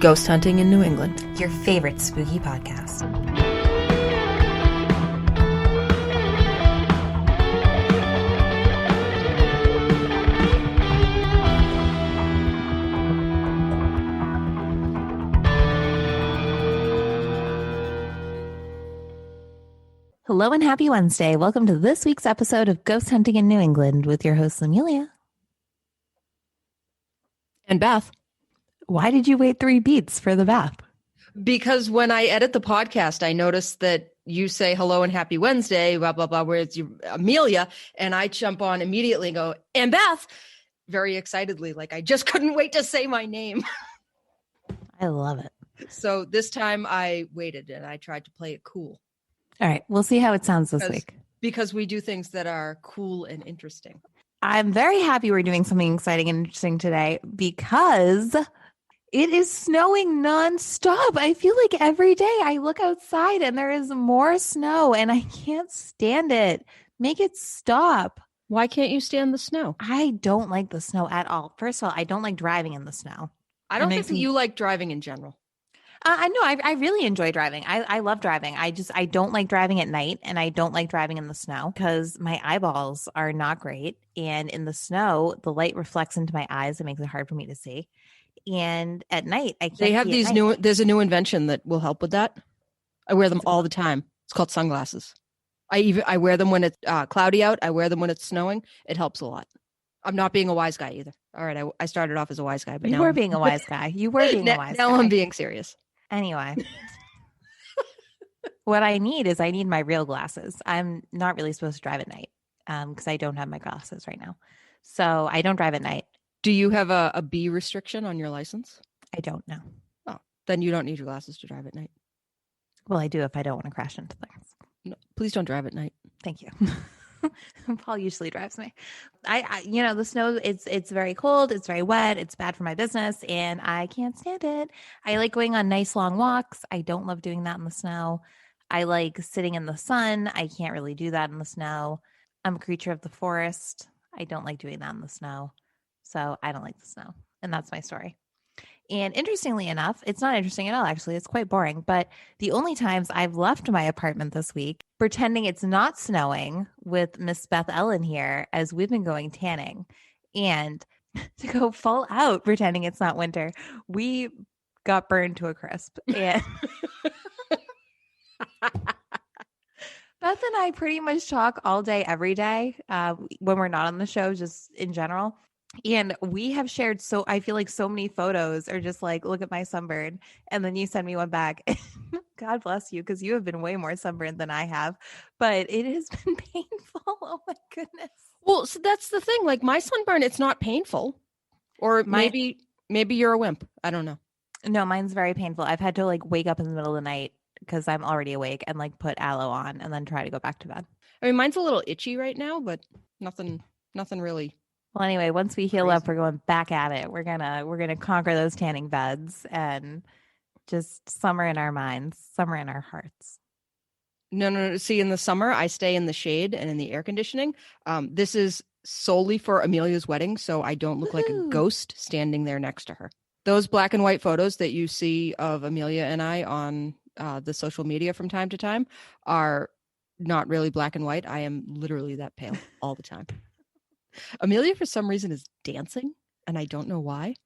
Ghost Hunting in New England, your favorite spooky podcast. Hello and happy Wednesday. Welcome to this week's episode of Ghost Hunting in New England with your host, Amelia. And Beth. Why did you wait 3 beats for the Beth? Because when I edit the podcast, I noticed that you say hello and happy Wednesday, blah, blah, blah, where it's Amelia, and I jump on immediately and go, and Beth, very excitedly, like I just couldn't wait to say my name. I love it. So this time I waited and I tried to play it cool. All right, we'll see how it sounds this week. Because we do things that are cool and interesting. I'm very happy we're doing something exciting and interesting today because it is snowing nonstop. I feel like every day I look outside and there is more snow and I can't stand it. Make it stop. Why can't you stand the snow? I don't like the snow at all. First of all, I don't like driving in the snow. I don't think that you like driving in general. I know. I really enjoy driving. I love driving. I don't like driving at night and I don't like driving in the snow because my eyeballs are not great. And in the snow, the light reflects into my eyes. It makes it hard for me to see. And at night, I can't. They have these there's a new invention that will help with that. I wear them all the time. It's called sunglasses. I wear them when it's cloudy out. I wear them when it's snowing. It helps a lot. I'm not being a wise guy either. All right. I started off as a wise guy, but you were being a wise guy. You were being a wise guy. Now I'm being serious. Anyway, what I need my real glasses. I'm not really supposed to drive at night because I don't have my glasses right now. So I don't drive at night. Do you have a B restriction on your license? I don't know. Oh, then you don't need your glasses to drive at night. Well, I do if I don't want to crash into things. No, please don't drive at night. Thank you. Paul usually drives me. I the snow, it's very cold. It's very wet. It's bad for my business and I can't stand it. I like going on nice long walks. I don't love doing that in the snow. I like sitting in the sun. I can't really do that in the snow. I'm a creature of the forest. I don't like doing that in the snow. So I don't like the snow. And that's my story. And interestingly enough, it's not interesting at all, actually. It's quite boring. But the only times I've left my apartment this week, pretending it's not snowing with Miss Beth Ellen here as we've been going tanning. And to go full out pretending it's not winter, we got burned to a crisp. And Beth and I pretty much talk all day, every day when we're not on the show, just in general. And we have shared I feel like so many photos are just like, look at my sunburn. And then you send me one back. God bless you, because you have been way more sunburned than I have. But it has been painful. Oh my goodness. Well, so that's the thing. Like my sunburn, it's not painful. Or maybe you're a wimp. I don't know. No, mine's very painful. I've had to like wake up in the middle of the night because I'm already awake and like put aloe on and then try to go back to bed. I mean, mine's a little itchy right now, but nothing really. Well, anyway, once we heal up, we're going back at it. We're gonna conquer those tanning beds and just summer in our minds, summer in our hearts. No. See, in the summer, I stay in the shade and in the air conditioning. This is solely for Amelia's wedding, so I don't look like a ghost standing there next to her. Those black and white photos that you see of Amelia and I on the social media from time to time are not really black and white. I am literally that pale all the time. Amelia, for some reason, is dancing, and I don't know why.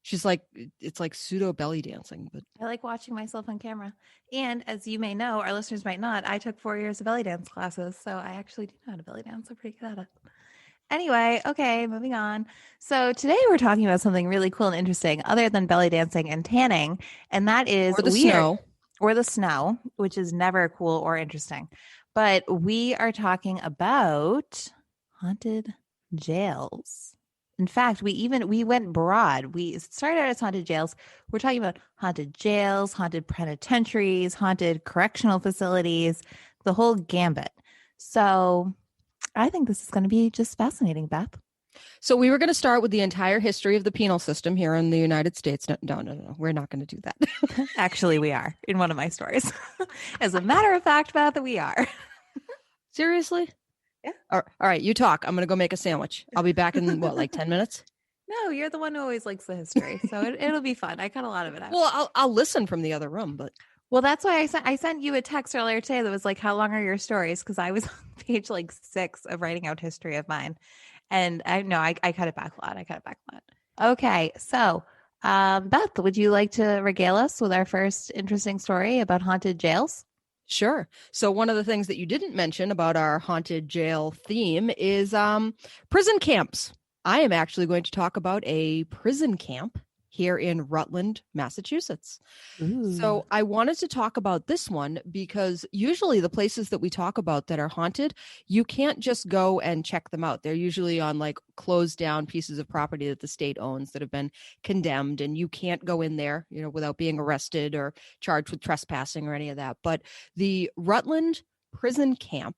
She's like, it's like pseudo belly dancing. But I like watching myself on camera. And as you may know, our listeners might not, I took 4 years of belly dance classes, so I actually do know how to belly dance. I'm pretty good at it. Anyway, okay, moving on. So today we're talking about something really cool and interesting other than belly dancing and tanning, and that is snow. Or the snow, which is never cool or interesting. But we are talking about haunted jails. In fact, we went broad. We started out as haunted jails. We're talking about haunted jails, haunted penitentiaries, haunted correctional facilities, the whole gambit. So I think this is going to be just fascinating, Beth. So we were going to start with the entire history of the penal system here in the United States. No. We're not going to do that. Actually, we are in one of my stories. As a matter of fact, Beth, we are. Seriously? Yeah. All right, you talk. I'm going to go make a sandwich. I'll be back in, 10 minutes? No, you're the one who always likes the history, so it'll be fun. I cut a lot of it out. Well, I'll listen from the other room, but Well, that's why I sent you a text earlier today that was like, "How long are your stories?" Because I was on page like 6 of writing out history of mine, and I cut it back a lot. I cut it back a lot. Okay, so Beth, would you like to regale us with our first interesting story about haunted jails? sure. So one of the things that you didn't mention about our haunted jail theme is prison camps. I am actually going to talk about a prison camp here in Rutland, Massachusetts. So I wanted to talk about this one because usually the places that we talk about that are haunted, you can't just go and check them out. They're usually on like closed down pieces of property that the state owns that have been condemned, and you can't go in there, without being arrested or charged with trespassing or any of that. But the Rutland Prison Camp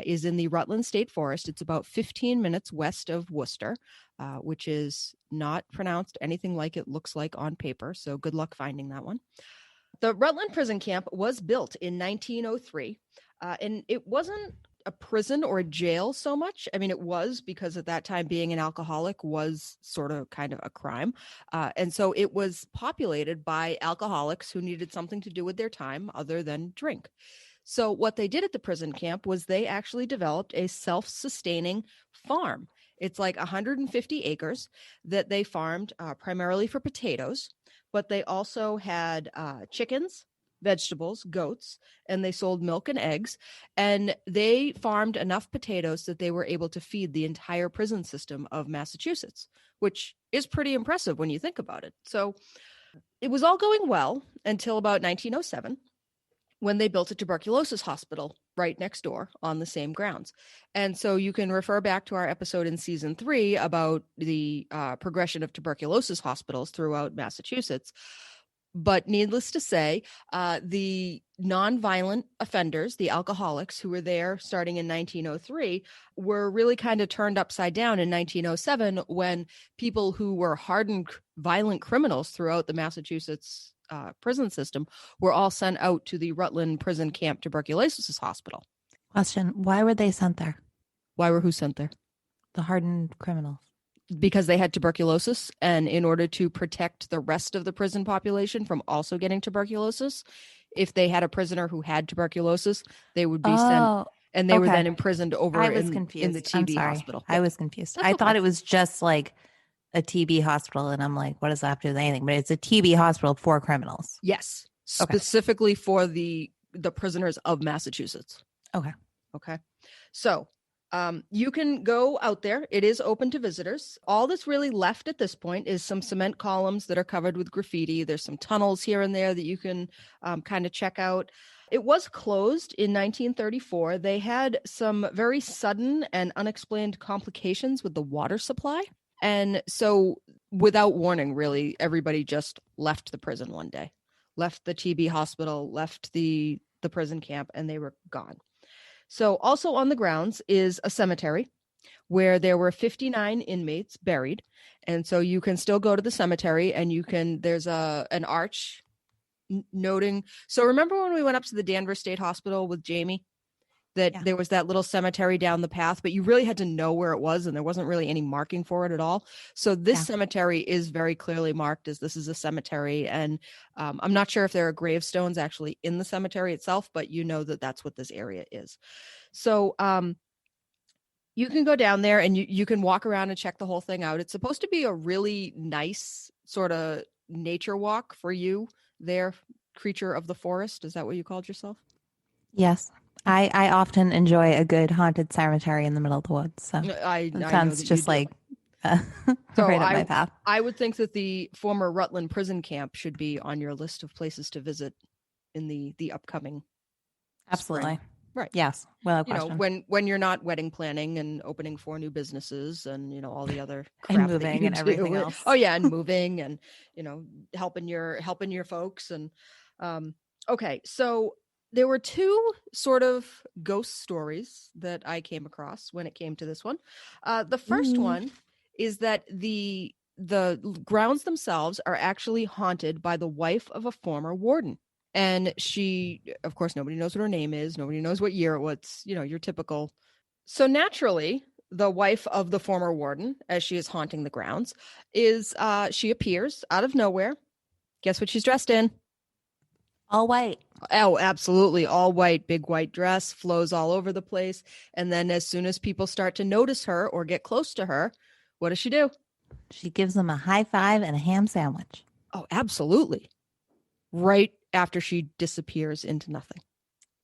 is in the Rutland State Forest. It's about 15 minutes west of Worcester, which is not pronounced anything like it looks like on paper. So good luck finding that one. The Rutland Prison Camp was built in 1903, and it wasn't a prison or a jail so much. I mean, it was because at that time being an alcoholic was sort of kind of a crime. And so it was populated by alcoholics who needed something to do with their time other than drink. So what they did at the prison camp was they actually developed a self-sustaining farm. It's like 150 acres that they farmed primarily for potatoes, but they also had chickens, vegetables, goats, and they sold milk and eggs. And they farmed enough potatoes that they were able to feed the entire prison system of Massachusetts, which is pretty impressive when you think about it. So it was all going well until about 1907. When they built a tuberculosis hospital right next door on the same grounds. And so you can refer back to our episode in season 3 about the progression of tuberculosis hospitals throughout Massachusetts. But needless to say, the nonviolent offenders, the alcoholics who were there starting in 1903, were really kind of turned upside down in 1907 when people who were hardened violent criminals throughout the Massachusetts prison system were all sent out to the Rutland Prison Camp Tuberculosis Hospital. Question: why were they sent there? Why were who sent there? The hardened criminals. Because they had tuberculosis, and in order to protect the rest of the prison population from also getting tuberculosis, if they had a prisoner who had tuberculosis, they would be sent, and they were then imprisoned over in the TB hospital. I was confused. I thought it was just like a TB hospital, and I'm like, what does that have to do with anything? But it's a TB hospital for criminals. Yes, specifically for the prisoners of Massachusetts. Okay. So you can go out there. It is open to visitors. All that's really left at this point is some cement columns that are covered with graffiti. There's some tunnels here and there that you can kind of check out. It was closed in 1934. They had some very sudden and unexplained complications with the water supply. And so without warning, really, everybody just left the prison one day, left the TB hospital, left the prison camp, and they were gone. So also on the grounds is a cemetery where there were 59 inmates buried. And so you can still go to the cemetery, and there's an arch noting. So remember when we went up to the Danvers State Hospital with Jamie? There was that little cemetery down the path, but you really had to know where it was, and there wasn't really any marking for it at all. So this cemetery is very clearly marked as this is a cemetery, and I'm not sure if there are gravestones actually in the cemetery itself, but you know that that's what this area is. So you can go down there, and you can walk around and check the whole thing out. It's supposed to be a really nice sort of nature walk for you there, creature of the forest. Is that what you called yourself? Yes. I often enjoy a good haunted cemetery in the middle of the woods. So it sounds just like right up my path. I would think that the former Rutland Prison Camp should be on your list of places to visit in the upcoming Absolutely. spring. Right. Yes. Well, when you're not wedding planning and opening 4 new businesses and all the other crap and moving and everything else. Oh yeah, and moving and helping your folks and okay, so there were 2 sort of ghost stories that I came across when it came to this one. The first one is that the grounds themselves are actually haunted by the wife of a former warden. And she, of course, nobody knows what her name is. Nobody knows what year it was, your typical. So naturally, the wife of the former warden, as she is haunting the grounds, is she appears out of nowhere. Guess what she's dressed in? All white. Oh, absolutely. All white, big white dress, flows all over the place. And then as soon as people start to notice her or get close to her, what does she do? She gives them a high five and a ham sandwich. Oh, absolutely. Right after she disappears into nothing.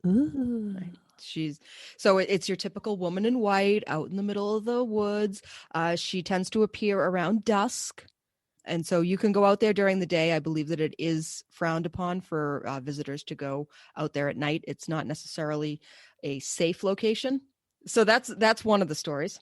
Ooh. Right. It's your typical woman in white out in the middle of the woods. She tends to appear around dusk. And so you can go out there during the day. I believe that it is frowned upon for visitors to go out there at night. It's not necessarily a safe location. So that's one of the stories.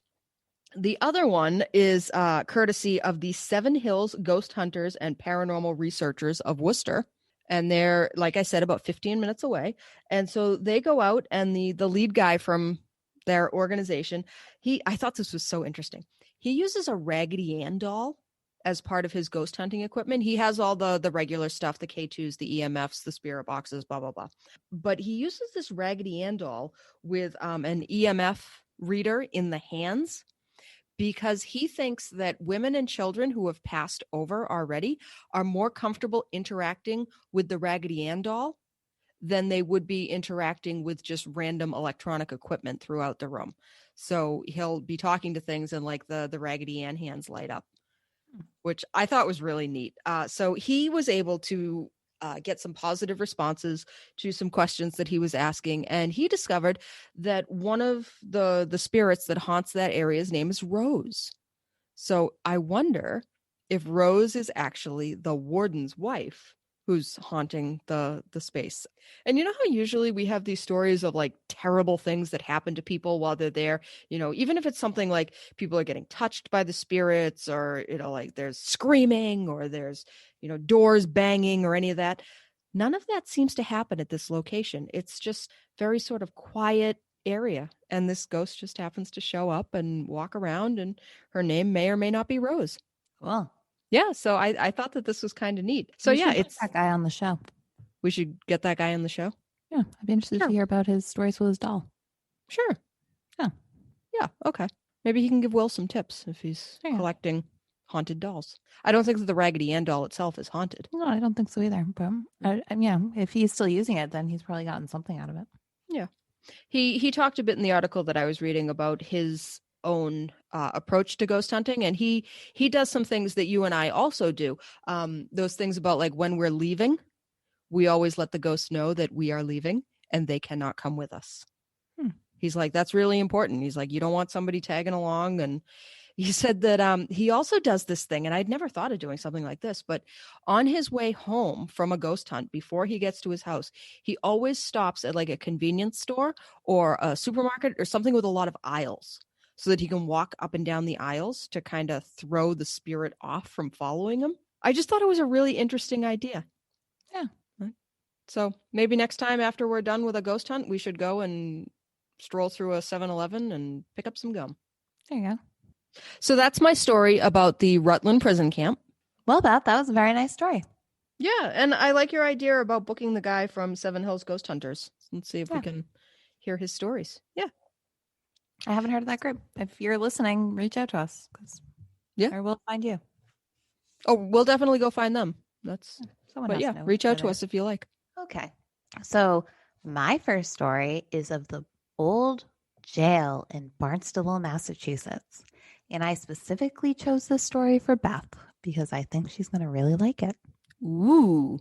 The other one is courtesy of the Seven Hills Ghost Hunters and Paranormal Researchers of Worcester. And they're, like I said, about 15 minutes away. And so they go out, and the lead guy from their organization, I thought this was so interesting. He uses a Raggedy Ann doll as part of his ghost hunting equipment. He has all the regular stuff, the K2s, the EMFs, the spirit boxes, blah, blah, blah. But he uses this Raggedy Ann doll with an EMF reader in the hands, because he thinks that women and children who have passed over already are more comfortable interacting with the Raggedy Ann doll than they would be interacting with just random electronic equipment throughout the room. So he'll be talking to things, and like the Raggedy Ann hands light up, which I thought was really neat. So he was able to get some positive responses to some questions that he was asking. And he discovered that one of the spirits that haunts that area's name is Rose. So I wonder if Rose is actually the warden's wife who's haunting the space. And you know how usually we have these stories of like terrible things that happen to people while they're there, even if it's something like people are getting touched by the spirits, or, like there's screaming, or there's, doors banging, or any of that. None of that seems to happen at this location. It's just very sort of quiet area. And this ghost just happens to show up and walk around, and her name may or may not be Rose. Cool. Yeah, so I thought that this was kind of neat. So we yeah, it's that guy on the show. We should get that guy on the show. Yeah, I'd be interested to hear about his stories with his doll. Sure. Yeah. Okay. Maybe he can give Will some tips if he's collecting haunted dolls. I don't think that the Raggedy Ann doll itself is haunted. No, I don't think so either. But if he's still using it, then he's probably gotten something out of it. Yeah. He talked a bit in the article that I was reading about his own approach to ghost hunting, and he does some things that you and I also do. Those things about like when we're leaving, we always let the ghosts know that we are leaving and they cannot come with us. He's like, that's really important. He's like, you don't want somebody tagging along. And he said that he also does this thing, and I'd never thought of doing something like this, but on his way home from a ghost hunt, before he gets to his house, he always stops at like a convenience store or a supermarket or something with a lot of aisles, so that he can walk up and down the aisles to kind of throw the spirit off from following him. I just thought it was a really interesting idea. Yeah. So maybe next time after we're done with a ghost hunt, we should go and stroll through a 7-Eleven and pick up some gum. There you go. So that's my story about the Rutland Prison Camp. Well, Beth, that was a very nice story. Yeah, and I like your idea about booking the guy from Seven Hills Ghost Hunters. Let's see if we can hear his stories. Yeah. I haven't heard of that group. If you're listening, reach out to us. Or we'll find you. Oh, we'll definitely go find them. Reach out to us if you like. Okay. So my first story is of the Old Jail in Barnstable, Massachusetts. And I specifically chose this story for Beth because I think she's going to really like it. Ooh.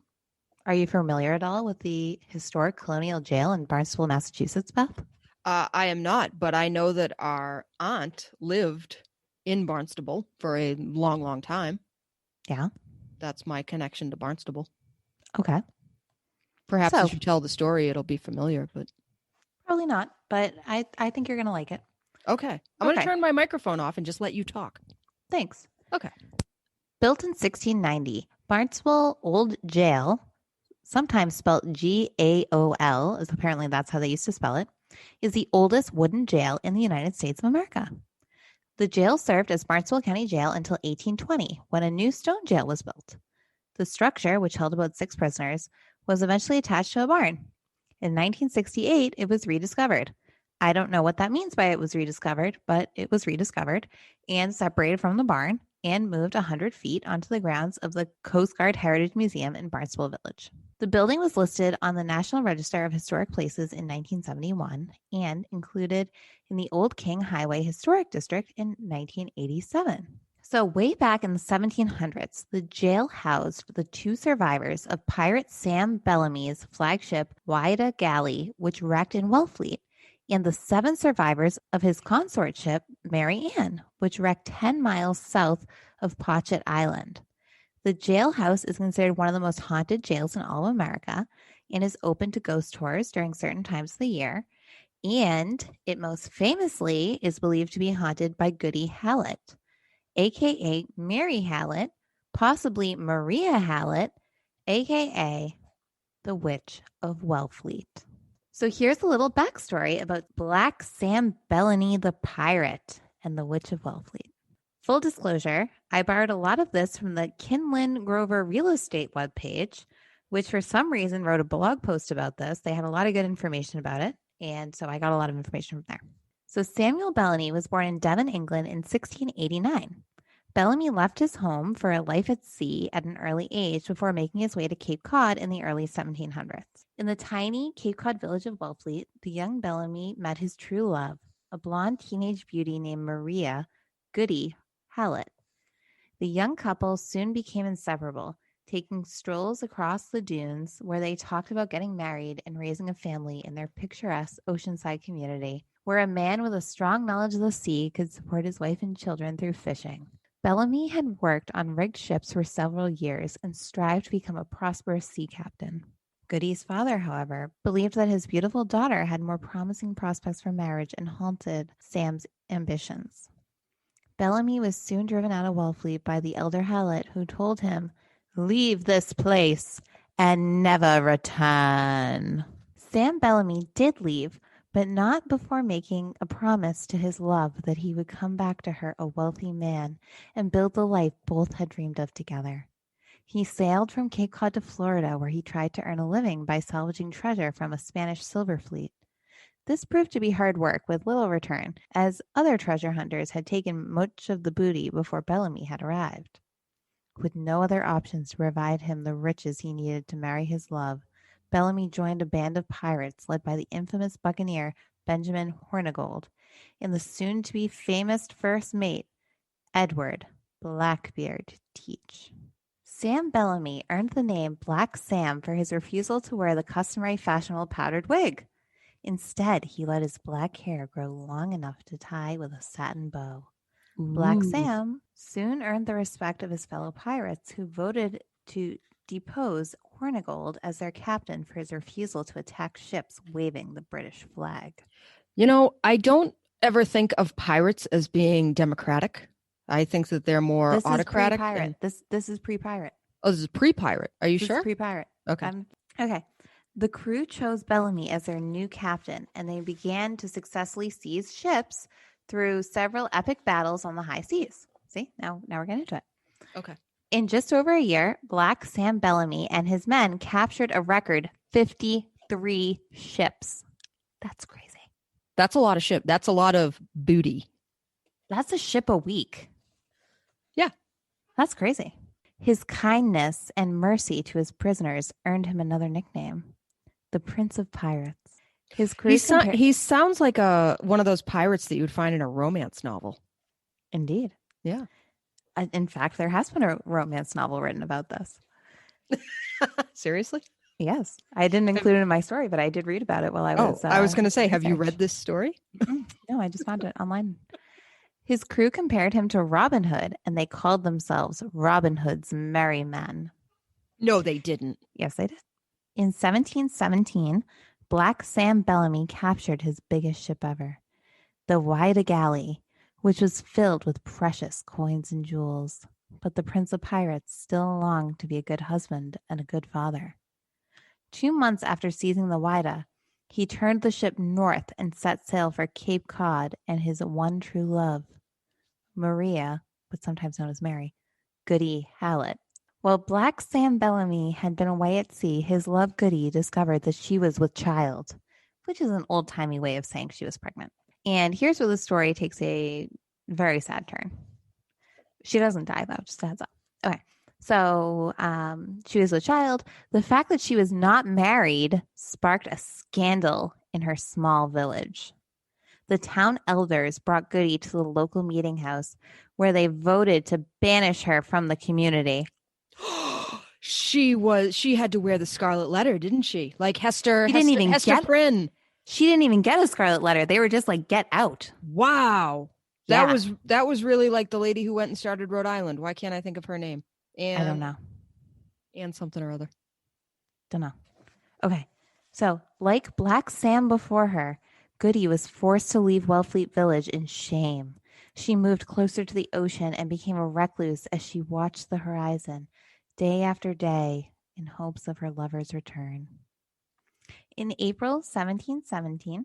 Are you familiar at all with the historic colonial jail in Barnstable, Massachusetts, Beth? I am not, but I know that our aunt lived in Barnstable for a long, long time. Yeah. That's my connection to Barnstable. Okay. Perhaps if you tell the story, it'll be familiar, but probably not. But I think you're going to like it. Okay. I'm going to turn my microphone off and just let you talk. Thanks. Okay. Built in 1690, Barnstable Old Jail, sometimes spelled Gaol, as apparently that's how they used to spell it, is the oldest wooden jail in the United States of America. The jail served as Barnstable County Jail until 1820, when a new stone jail was built. The structure, which held about 6 prisoners, was eventually attached to a barn. In 1968, it was rediscovered. I don't know what that means by it was rediscovered, but it was rediscovered and separated from the barn and moved 100 feet onto the grounds of the Coast Guard Heritage Museum in Barnstable Village. The building was listed on the National Register of Historic Places in 1971 and included in the Old King Highway Historic District in 1987. So way back in the 1700s, the jail housed the two survivors of pirate Sam Bellamy's flagship Whydah galley, which wrecked in Wellfleet, and the 7 survivors of his consort ship, Mary Ann, which wrecked 10 miles south of Potchett Island. The jailhouse is considered one of the most haunted jails in all of America and is open to ghost tours during certain times of the year. And it most famously is believed to be haunted by Goody Hallet, a.k.a. Mary Hallet, possibly Maria Hallet, a.k.a. the Witch of Wellfleet. So here's a little backstory about Black Sam Bellany the Pirate and the Witch of Wellfleet. Full disclosure, I borrowed a lot of this from the Kinlan Grover Real Estate webpage, which for some reason wrote a blog post about this. They had a lot of good information about it, and so I got a lot of information from there. So Samuel Bellany was born in Devon, England in 1689. Bellamy left his home for a life at sea at an early age before making his way to Cape Cod in the early 1700s. In the tiny Cape Cod village of Wellfleet, the young Bellamy met his true love, a blonde teenage beauty named Maria Goody Hallet. The young couple soon became inseparable, taking strolls across the dunes where they talked about getting married and raising a family in their picturesque oceanside community, where a man with a strong knowledge of the sea could support his wife and children through fishing. Bellamy had worked on rigged ships for several years and strived to become a prosperous sea captain. Goody's father, however, believed that his beautiful daughter had more promising prospects for marriage and halted Sam's ambitions. Bellamy was soon driven out of Wellfleet by the elder Hallet, who told him, "Leave this place and never return." Sam Bellamy did leave, but not before making a promise to his love that he would come back to her a wealthy man and build the life both had dreamed of together. He sailed from Cape Cod to Florida, where he tried to earn a living by salvaging treasure from a Spanish silver fleet. This proved to be hard work with little return, as other treasure hunters had taken much of the booty before Bellamy had arrived. With no other options to provide him the riches he needed to marry his love, Bellamy joined a band of pirates led by the infamous buccaneer Benjamin Hornigold and the soon-to-be famous first mate, Edward Blackbeard Teach. Sam Bellamy earned the name Black Sam for his refusal to wear the customary fashionable powdered wig. Instead, he let his black hair grow long enough to tie with a satin bow. Black Sam soon earned the respect of his fellow pirates, who voted to depose Hornigold as their captain for his refusal to attack ships waving the British flag. You know, I don't ever think of pirates as being democratic. I think that they're more This autocratic. is pre-pirate. This is pre-pirate. Oh, this is pre-pirate. Are you This sure? is pre-pirate. Okay. Okay. The crew chose Bellamy as their new captain, and they began to successfully seize ships through several epic battles on the high seas. See, now we're getting into it. Okay. In just over a year, Black Sam Bellamy and his men captured a record 53 ships. That's crazy. That's a lot of ship. That's a lot of booty. That's a ship a week. Yeah. That's crazy. His kindness and mercy to his prisoners earned him another nickname, the Prince of Pirates. His crew he sounds like one of those pirates that you would find in a romance novel. Indeed. Yeah. In fact, there has been a romance novel written about this. Seriously? Yes. I didn't include it in my story, but I did read about it while I was... I was going to say, have you read this story? No, I just found it online. His crew compared him to Robin Hood, and they called themselves Robin Hood's Merry Men. No, they didn't. Yes, they did. In 1717, Black Sam Bellamy captured his biggest ship ever, the Whydah Galley, which was filled with precious coins and jewels. But the Prince of Pirates still longed to be a good husband and a good father. 2 months after seizing the Whydah, he turned the ship north and set sail for Cape Cod and his one true love, Maria, but sometimes known as Mary, Goody Hallet. While Black Sam Bellamy had been away at sea, his love Goody discovered that she was with child. which is an old-timey way of saying she was pregnant. And here's where the story takes a very sad turn. She doesn't die, though, just a heads up. Okay. So she was a child. The fact that she was not married sparked a scandal in her small village. The town elders brought Goody to the local meeting house where they voted to banish her from the community. She had to wear the scarlet letter, didn't she? Like Hester Prynne. She didn't even get a scarlet letter. They were just like, get out. Wow. Yeah. That was really like the lady who went and started Rhode Island. Why can't I think of her name? I don't know. And something or other. Don't know. Okay. So, like Black Sam before her, Goody was forced to leave Wellfleet Village in shame. She moved closer to the ocean and became a recluse as she watched the horizon day after day in hopes of her lover's return. In April 1717,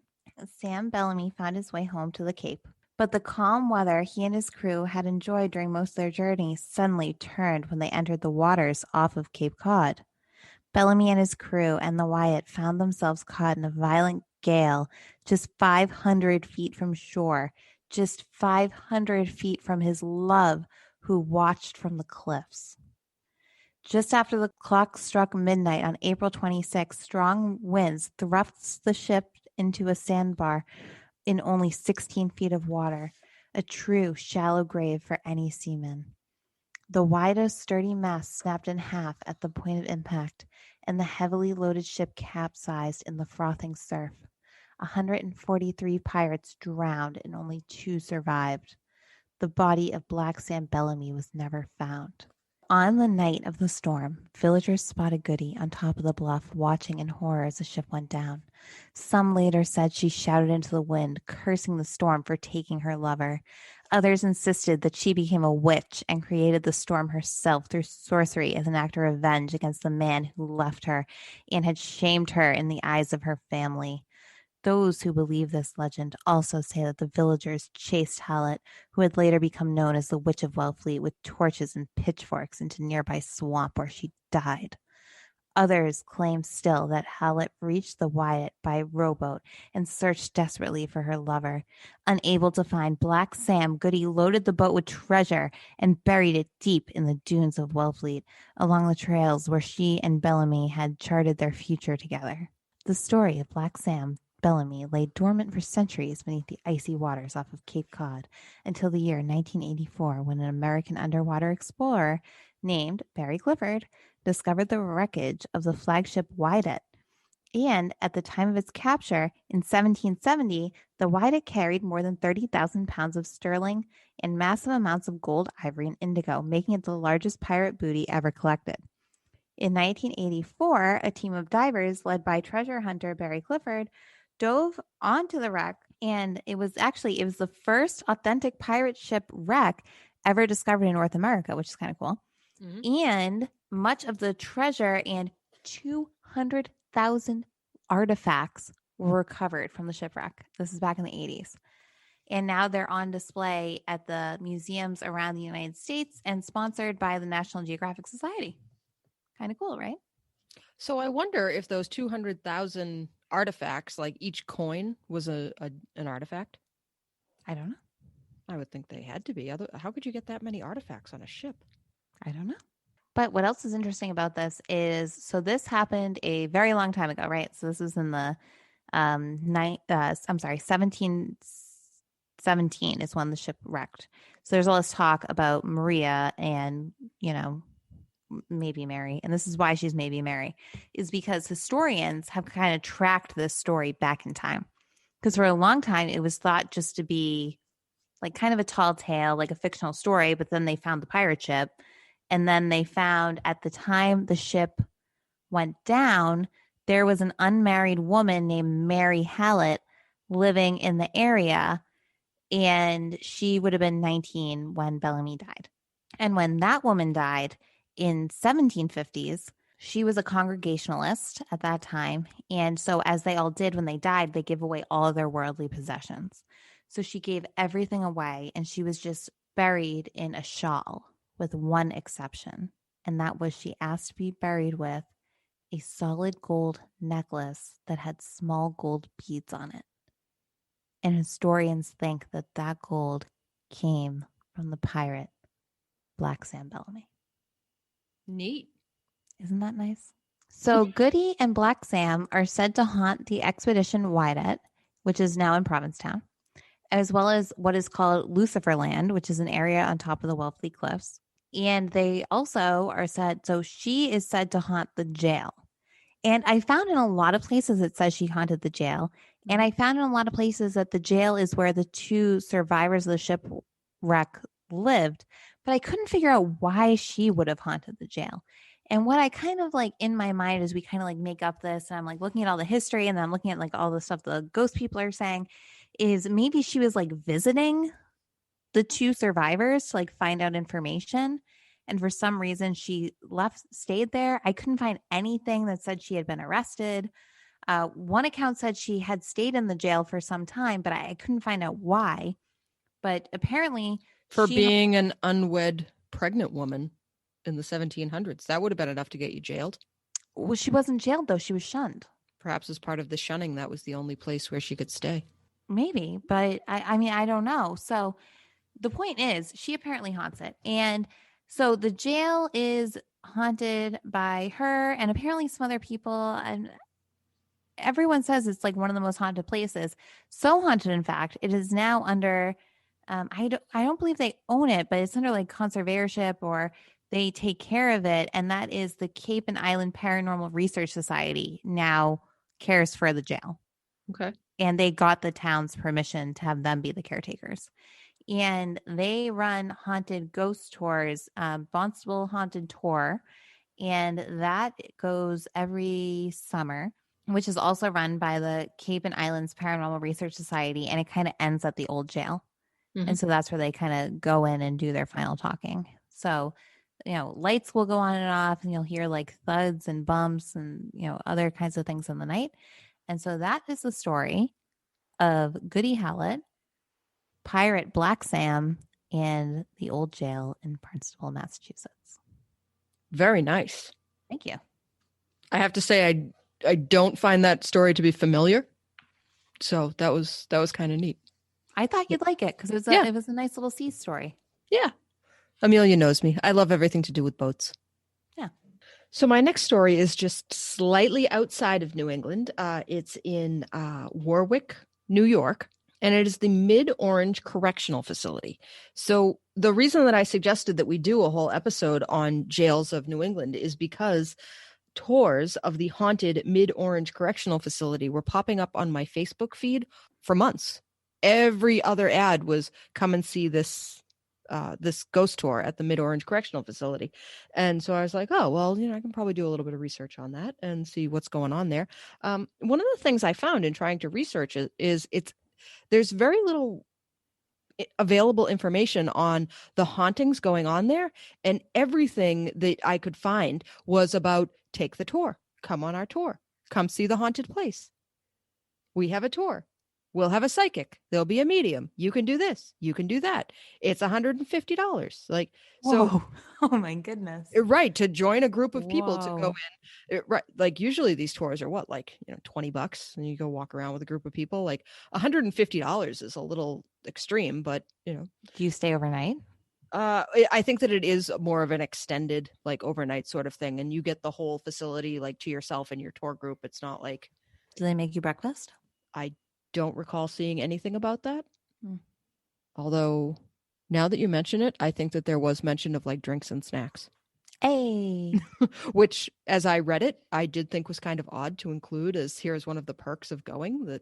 Sam Bellamy found his way home to the Cape. But the calm weather he and his crew had enjoyed during most of their journey suddenly turned when they entered the waters off of Cape Cod. Bellamy and his crew and the Wyatt found themselves caught in a violent gale just 500 feet from shore, just 500 feet from his love who watched from the cliffs. Just after the clock struck midnight on April 26, strong winds thrust the ship into a sandbar in only 16 feet of water, a true shallow grave for any seaman. The Wyatt's sturdy mast snapped in half at the point of impact, and the heavily loaded ship capsized in the frothing surf. 143 pirates drowned and only 2 survived. The body of Black Sam Bellamy was never found. On the night of the storm, villagers spotted Goody on top of the bluff, watching in horror as the ship went down. Some later said she shouted into the wind, cursing the storm for taking her lover. Others insisted that she became a witch and created the storm herself through sorcery as an act of revenge against the man who left her and had shamed her in the eyes of her family. Those who believe this legend also say that the villagers chased Hallet, who had later become known as the Witch of Wellfleet, with torches and pitchforks into nearby swamp where she died. Others claim still that Hallet reached the Wyatt by rowboat and searched desperately for her lover. Unable to find Black Sam, Goody loaded the boat with treasure and buried it deep in the dunes of Wellfleet, along the trails where she and Bellamy had charted their future together. The story of Black Sam Bellamy lay dormant for centuries beneath the icy waters off of Cape Cod until the year 1984, when an American underwater explorer named Barry Clifford discovered the wreckage of the flagship Wyatt. And at the time of its capture in 1770, the Wyatt carried more than 30,000 pounds of sterling and massive amounts of gold, ivory, and indigo, making it the largest pirate booty ever collected. In 1984, a team of divers led by treasure hunter Barry Clifford dove onto the wreck, and it was the first authentic pirate ship wreck ever discovered in North America, which is kind of cool. Mm-hmm. And much of the treasure and 200,000 artifacts were recovered from the shipwreck. This is back in the 80s. And now they're on display at the museums around the United States and sponsored by the National Geographic Society. Kind of cool, right? So I wonder if those 200,000 artifacts, like each coin was an artifact. I don't know. I would think they had to be. How could you get that many artifacts on a ship? I don't know. But what else is interesting about this is, so this happened a very long time ago, right? So this was in the 1717 is when the ship wrecked. So there's all this talk about Maria and, maybe Mary. And this is why she's maybe Mary, is because historians have kind of tracked this story back in time. Because for a long time, it was thought just to be like kind of a tall tale, like a fictional story. But then they found the pirate ship. And then they found at the time the ship went down, there was an unmarried woman named Mary Hallet living in the area. And she would have been 19 when Bellamy died. And when that woman died in 1750s, she was a Congregationalist at that time. And so as they all did when they died, they give away all of their worldly possessions. So she gave everything away, and she was just buried in a shawl with one exception. And that was she asked to be buried with a solid gold necklace that had small gold beads on it. And historians think that that gold came from the pirate Black Sam Bellamy. Neat. Isn't that nice? So Goody and Black Sam are said to haunt the Expedition Wyandotte, which is now in Provincetown, as well as what is called Lucifer Land, which is an area on top of the Wellesley Cliffs. And they also are said, so she is said to haunt the jail. And I found in a lot of places it says she haunted the jail. And I found in a lot of places that the jail is where the two survivors of the shipwreck lived. But I couldn't figure out why she would have haunted the jail. And what I kind of like in my mind is we kind of like make up this, and I'm like looking at all the history, and then I'm looking at like all the stuff the ghost people are saying, is maybe she was like visiting the two survivors to like find out information. And for some reason she stayed there. I couldn't find anything that said she had been arrested. One account said she had stayed in the jail for some time, but I couldn't find out why. But apparently for being an unwed pregnant woman in the 1700s, that would have been enough to get you jailed. Well, she wasn't jailed though. She was shunned. Perhaps as part of the shunning, that was the only place where she could stay. Maybe, but I mean, I don't know. So the point is she apparently haunts it. And so the jail is haunted by her and apparently some other people. And everyone says it's like one of the most haunted places. So haunted, in fact, it is now under, I don't believe they own it, but it's under like conservatorship or they take care of it. And that is the Cape and Island Paranormal Research Society now cares for the jail. Okay. And they got the town's permission to have them be the caretakers. And they run haunted ghost tours, Barnstable Haunted Tour. And that goes every summer, which is also run by the Cape and Islands Paranormal Research Society. And it kind of ends at the old jail. Mm-hmm. And so that's where they kind of go in and do their final talking. So, you know, lights will go on and off and you'll hear like thuds and bumps and, you know, other kinds of things in the night. And so that is the story of Goody Hallet, Pirate Black Sam, and the old jail in Barnstable, Massachusetts. Very nice. Thank you. I have to say, I don't find that story to be familiar. So that was kind of neat. I thought you'd like it because it was a nice little sea story. Yeah. Amelia knows me. I love everything to do with boats. Yeah. So my next story is just slightly outside of New England. It's in Warwick, New York, and it is the Mid Orange Correctional Facility. So the reason that I suggested that we do a whole episode on jails of New England is because tours of the haunted Mid Orange Correctional Facility were popping up on my Facebook feed for months. Every other ad was come and see this ghost tour at the Mid Orange Correctional Facility. And so I was like, oh, well, you know, I can probably do a little bit of research on that and see what's going on there. One of the things I found in trying to research is there's very little available information on the hauntings going on there. And everything that I could find was about take the tour, come on our tour, come see the haunted place. We have a tour. We'll have a psychic. There'll be a medium. You can do this. You can do that. It's $150. Like, so. Whoa. Oh my goodness. Right. To join a group of people to go in. Right. Like usually these tours are what, like, you know, $20 and you go walk around with a group of people. Like $150 is a little extreme, but you know. Do you stay overnight? I think that it is more of an extended, like overnight sort of thing. And you get the whole facility like to yourself and your tour group. It's not like. Do they make you breakfast? I don't recall seeing anything about that. Although now that you mention it, I think that there was mention of like drinks and snacks. Hey. Which, as I read it, I did think was kind of odd to include as here's one of the perks of going, that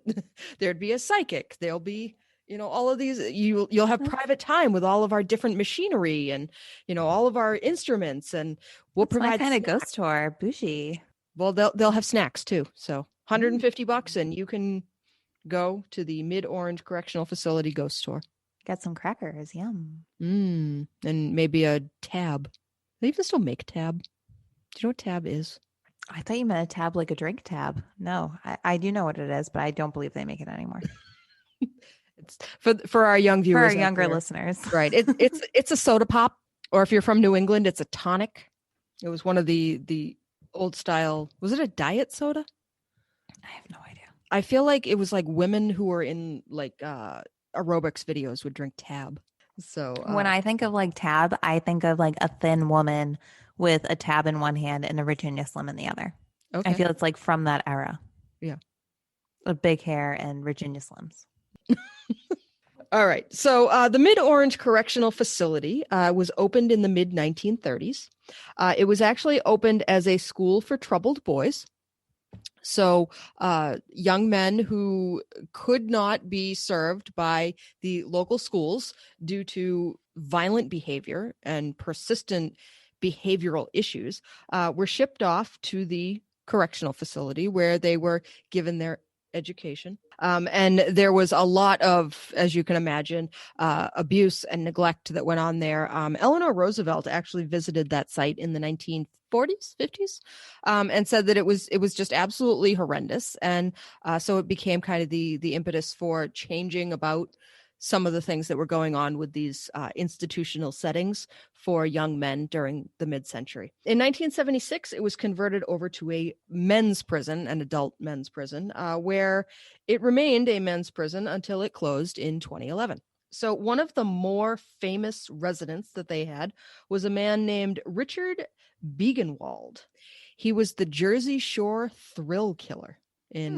there'd be a psychic. There'll be, you know, all of these, you'll have private time with all of our different machinery and, you know, all of our instruments, and we'll provide kind of ghost tour. Bougie. Well, they'll have snacks too. So $150 and you can go to the Mid Orange Correctional Facility ghost tour. Got some crackers. Yum. And maybe a tab. They even still make tab. Do you know what tab is? I thought you meant a tab like a drink tab. No, I do know what it is, but I don't believe they make it anymore. It's for our young viewers. For our younger listeners. Right. It's a soda pop, or if you're from New England, it's a tonic. It was one of the old style. Was it a diet soda? I have no idea. I feel like it was like women who were in like aerobics videos would drink Tab. So When I think of like Tab, I think of like a thin woman with a tab in one hand and a Virginia Slim in the other. I okay. feel it's like from that era. Yeah. With big hair and Virginia Slims. All right. So the Mid Orange Correctional Facility was opened in the mid 1930s. It was actually opened as a school for troubled boys. So young men who could not be served by the local schools due to violent behavior and persistent behavioral issues were shipped off to the correctional facility where they were given their education. And there was a lot of, as you can imagine, abuse and neglect that went on there. Eleanor Roosevelt actually visited that site in the 1940s, 50s, and said that it was just absolutely horrendous. And so it became kind of the impetus for changing about some of the things that were going on with these institutional settings for young men during the mid-century. In 1976, it was converted over to a men's prison, an adult men's prison, where it remained a men's prison until it closed in 2011. So one of the more famous residents that they had was a man named Richard Biegenwald. He was the Jersey Shore thrill killer in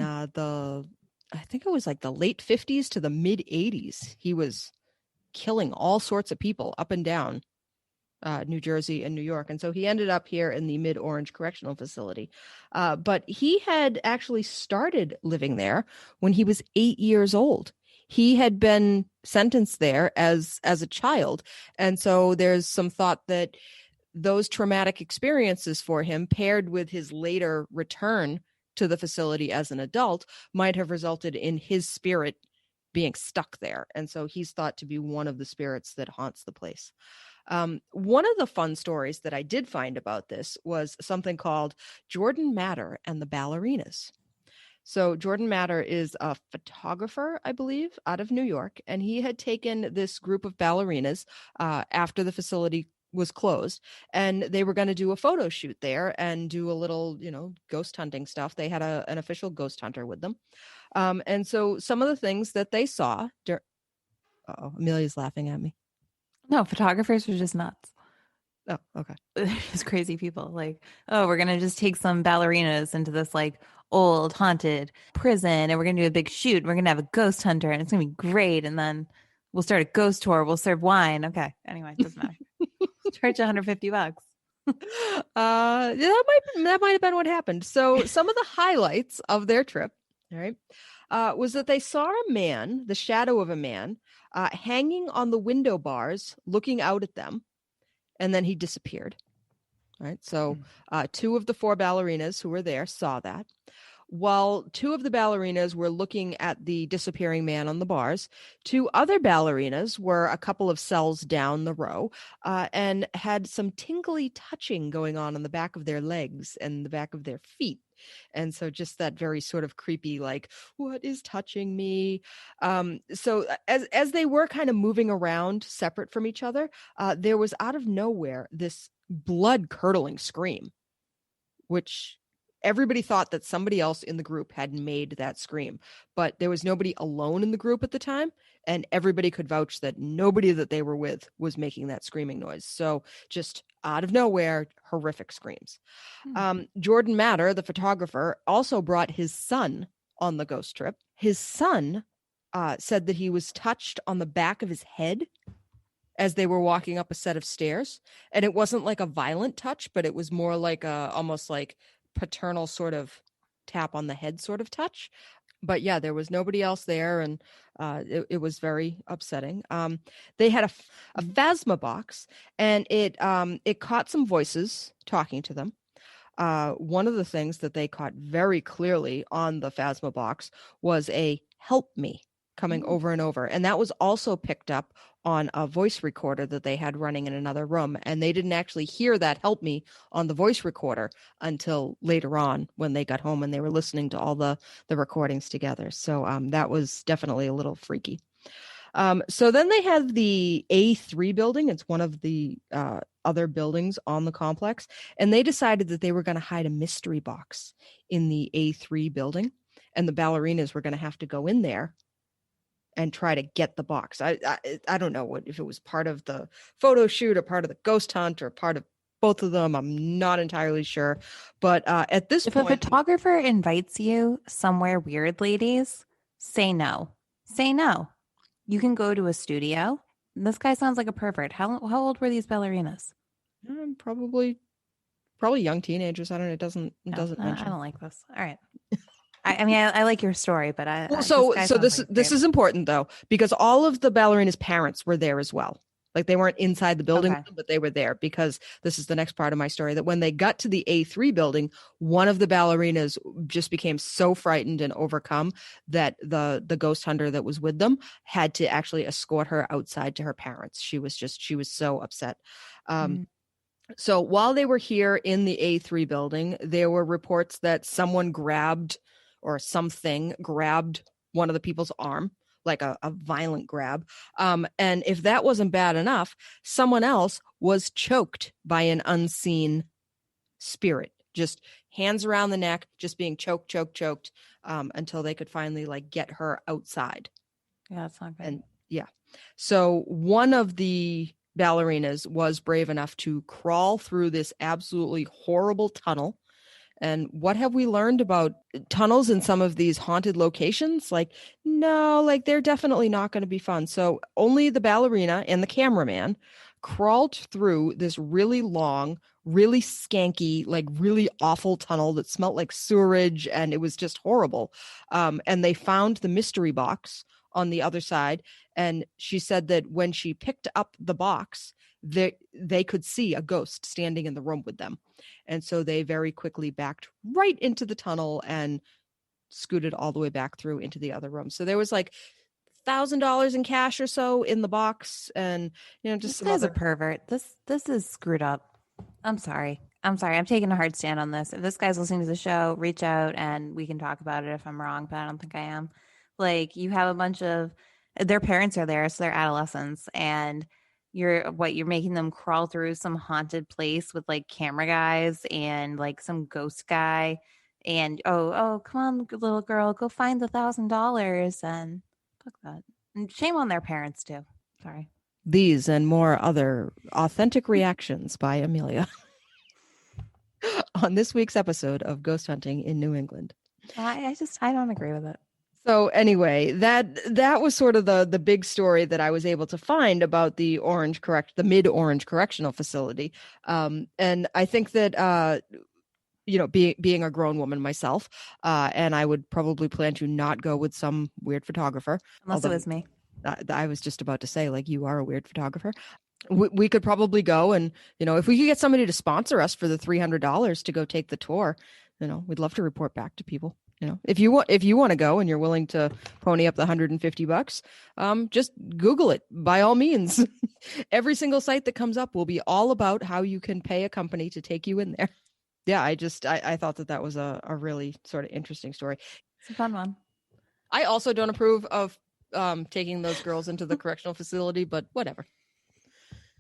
I think it was like the late 50s to the mid 80s. He was killing all sorts of people up and down New Jersey and New York. And so he ended up here in the Mid Orange Correctional Facility. But he had actually started living there when he was 8 years old. He had been sentenced there as a child. And so there's some thought that those traumatic experiences for him, paired with his later return to the facility as an adult, might have resulted in his spirit being stuck there. And so he's thought to be one of the spirits that haunts the place. One of the fun stories that I did find about this was something called Jordan Matter and the Ballerinas. So Jordan Matter is a photographer, I believe, out of New York, and he had taken this group of ballerinas after the facility was closed, and they were going to do a photo shoot there and do a little, ghost hunting stuff. They had an official ghost hunter with them. And so some of the things that they saw, Amelia's laughing at me. No, photographers are just nuts. Oh, okay. They're just crazy people. Like, oh, we're going to just take some ballerinas into this like old haunted prison and we're going to do a big shoot. We're going to have a ghost hunter and it's going to be great. And then we'll start a ghost tour. We'll serve wine. Okay. Anyway, it doesn't matter. Charge $150. That might have been what happened. So some of the highlights of their trip, all right, was that they saw a man, the shadow of a man, hanging on the window bars, looking out at them, and then he disappeared. All right. So 2 of the 4 ballerinas who were there saw that. While 2 of the ballerinas were looking at the disappearing man on the bars, 2 other ballerinas were a couple of cells down the row and had some tingly touching going on the back of their legs and the back of their feet. And so just that very sort of creepy, like, what is touching me? So as they were kind of moving around separate from each other, there was out of nowhere this blood-curdling scream, which everybody thought that somebody else in the group had made that scream, but there was nobody alone in the group at the time, and everybody could vouch that nobody that they were with was making that screaming noise. So just out of nowhere, horrific screams. Jordan Matter, the photographer, also brought his son on the ghost trip. His son said that he was touched on the back of his head as they were walking up a set of stairs, and it wasn't like a violent touch, but it was more like almost like paternal sort of tap on the head sort of touch. But yeah, there was nobody else there, and it was very upsetting. They had a phasma box, and it caught some voices talking to them. One of the things that they caught very clearly on the phasma box was a "help me" coming over and over, and that was also picked up on a voice recorder that they had running in another room, and they didn't actually hear that "help me" on the voice recorder until later on when they got home and they were listening to all the recordings together. So that was definitely a little freaky. So then they have the A3 building. It's one of the other buildings on the complex. And they decided that they were going to hide a mystery box in the A3 building. And the ballerinas were going to have to go in there and try to get the box. I don't know if it was part of the photo shoot or part of the ghost hunt or part of both of them. I'm not entirely sure. But at this If point, a photographer invites you somewhere weird, ladies, say no. Say no. You can go to a studio. This guy sounds like a pervert. How old were these ballerinas? probably young teenagers. I don't know. It doesn't mention. I don't like this. All right. I mean, I like your story, but this is important though, because all of the ballerinas' parents were there as well. Like they weren't inside the building, Okay. but they were there, because this is the next part of my story, that when they got to the A3 building, one of the ballerinas just became so frightened and overcome that the ghost hunter that was with them had to actually escort her outside to her parents. She was so upset. So while they were here in the A3 building, there were reports that something grabbed one of the people's arm, like a violent grab. And if that wasn't bad enough, someone else was choked by an unseen spirit, just hands around the neck, just being choked, until they could finally like get her outside. Yeah, that's not good. And yeah. So one of the ballerinas was brave enough to crawl through this absolutely horrible tunnel. And what have we learned about tunnels in some of these haunted locations? Like, no, like they're definitely not going to be fun. So only the ballerina and the cameraman crawled through this really long, really skanky, like really awful tunnel that smelled like sewerage, and it was just horrible. And they found the mystery box on the other side. And she said that when she picked up the box, they could see a ghost standing in the room with them. And so they very quickly backed right into the tunnel and scooted all the way back through into the other room. So there was like $1,000 in cash or so in the box, and just this guy's a pervert. This is screwed up. I'm sorry. I'm taking a hard stand on this. If this guy's listening to the show, reach out and we can talk about it if I'm wrong, but I don't think I am. Like, you have a bunch of their parents are there, so they're adolescents, and you're making them crawl through some haunted place with like camera guys and like some ghost guy, and oh come on, little girl, go find the $1,000, and fuck that. And shame on their parents too. Sorry. These and more other authentic reactions by Amelia on this week's episode of Ghost Hunting in New England. I don't agree with it. So anyway, that was sort of the big story that I was able to find about the Mid Orange Correctional Facility. And I think that being a grown woman myself, and I would probably plan to not go with some weird photographer. Unless it was me. I was just about to say, like, you are a weird photographer. We could probably go, and if we could get somebody to sponsor us for the $300 to go take the tour, we'd love to report back to people. If you want to go and you're willing to pony up the $150, just Google it by all means. Every single site that comes up will be all about how you can pay a company to take you in there. Yeah, I thought that was a really sort of interesting story. It's a fun one. I also don't approve of taking those girls into the correctional facility, but whatever.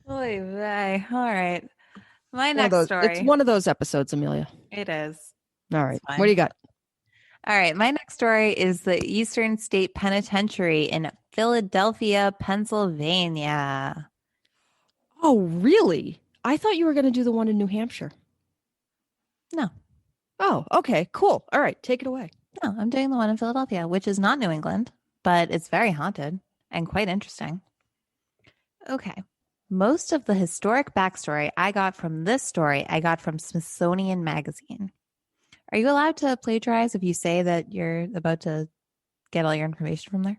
Oy vey. All right. My next story. It's one of those episodes, Amelia. It is. All right. What do you got? All right. My next story is the Eastern State Penitentiary in Philadelphia, Pennsylvania. Oh, really? I thought you were going to do the one in New Hampshire. No. Oh, okay. Cool. All right. Take it away. No, I'm doing the one in Philadelphia, which is not New England, but it's very haunted and quite interesting. Okay. Most of the historic backstory I got from this story, I got from Smithsonian Magazine. Are you allowed to plagiarize if you say that you're about to get all your information from there?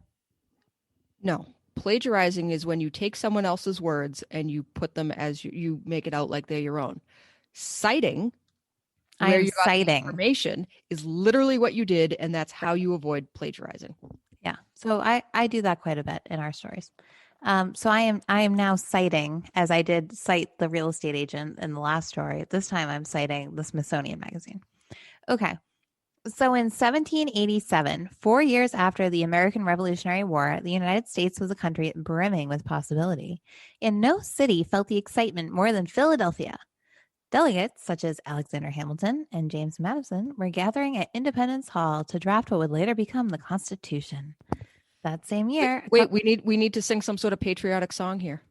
No. Plagiarizing is when you take someone else's words and you put them as you make it out like they're your own. Citing, where you got the information, is literally what you did, and that's how you avoid plagiarizing. Yeah. So I do that quite a bit in our stories. So I am now citing, as I did cite the real estate agent in the last story. This time I'm citing the Smithsonian Magazine. Okay. So in 1787, 4 years after the American Revolutionary War, the United States was a country brimming with possibility. And no city felt the excitement more than Philadelphia. Delegates such as Alexander Hamilton and James Madison were gathering at Independence Hall to draft what would later become the Constitution. That same year, Wait, we need to sing some sort of patriotic song here.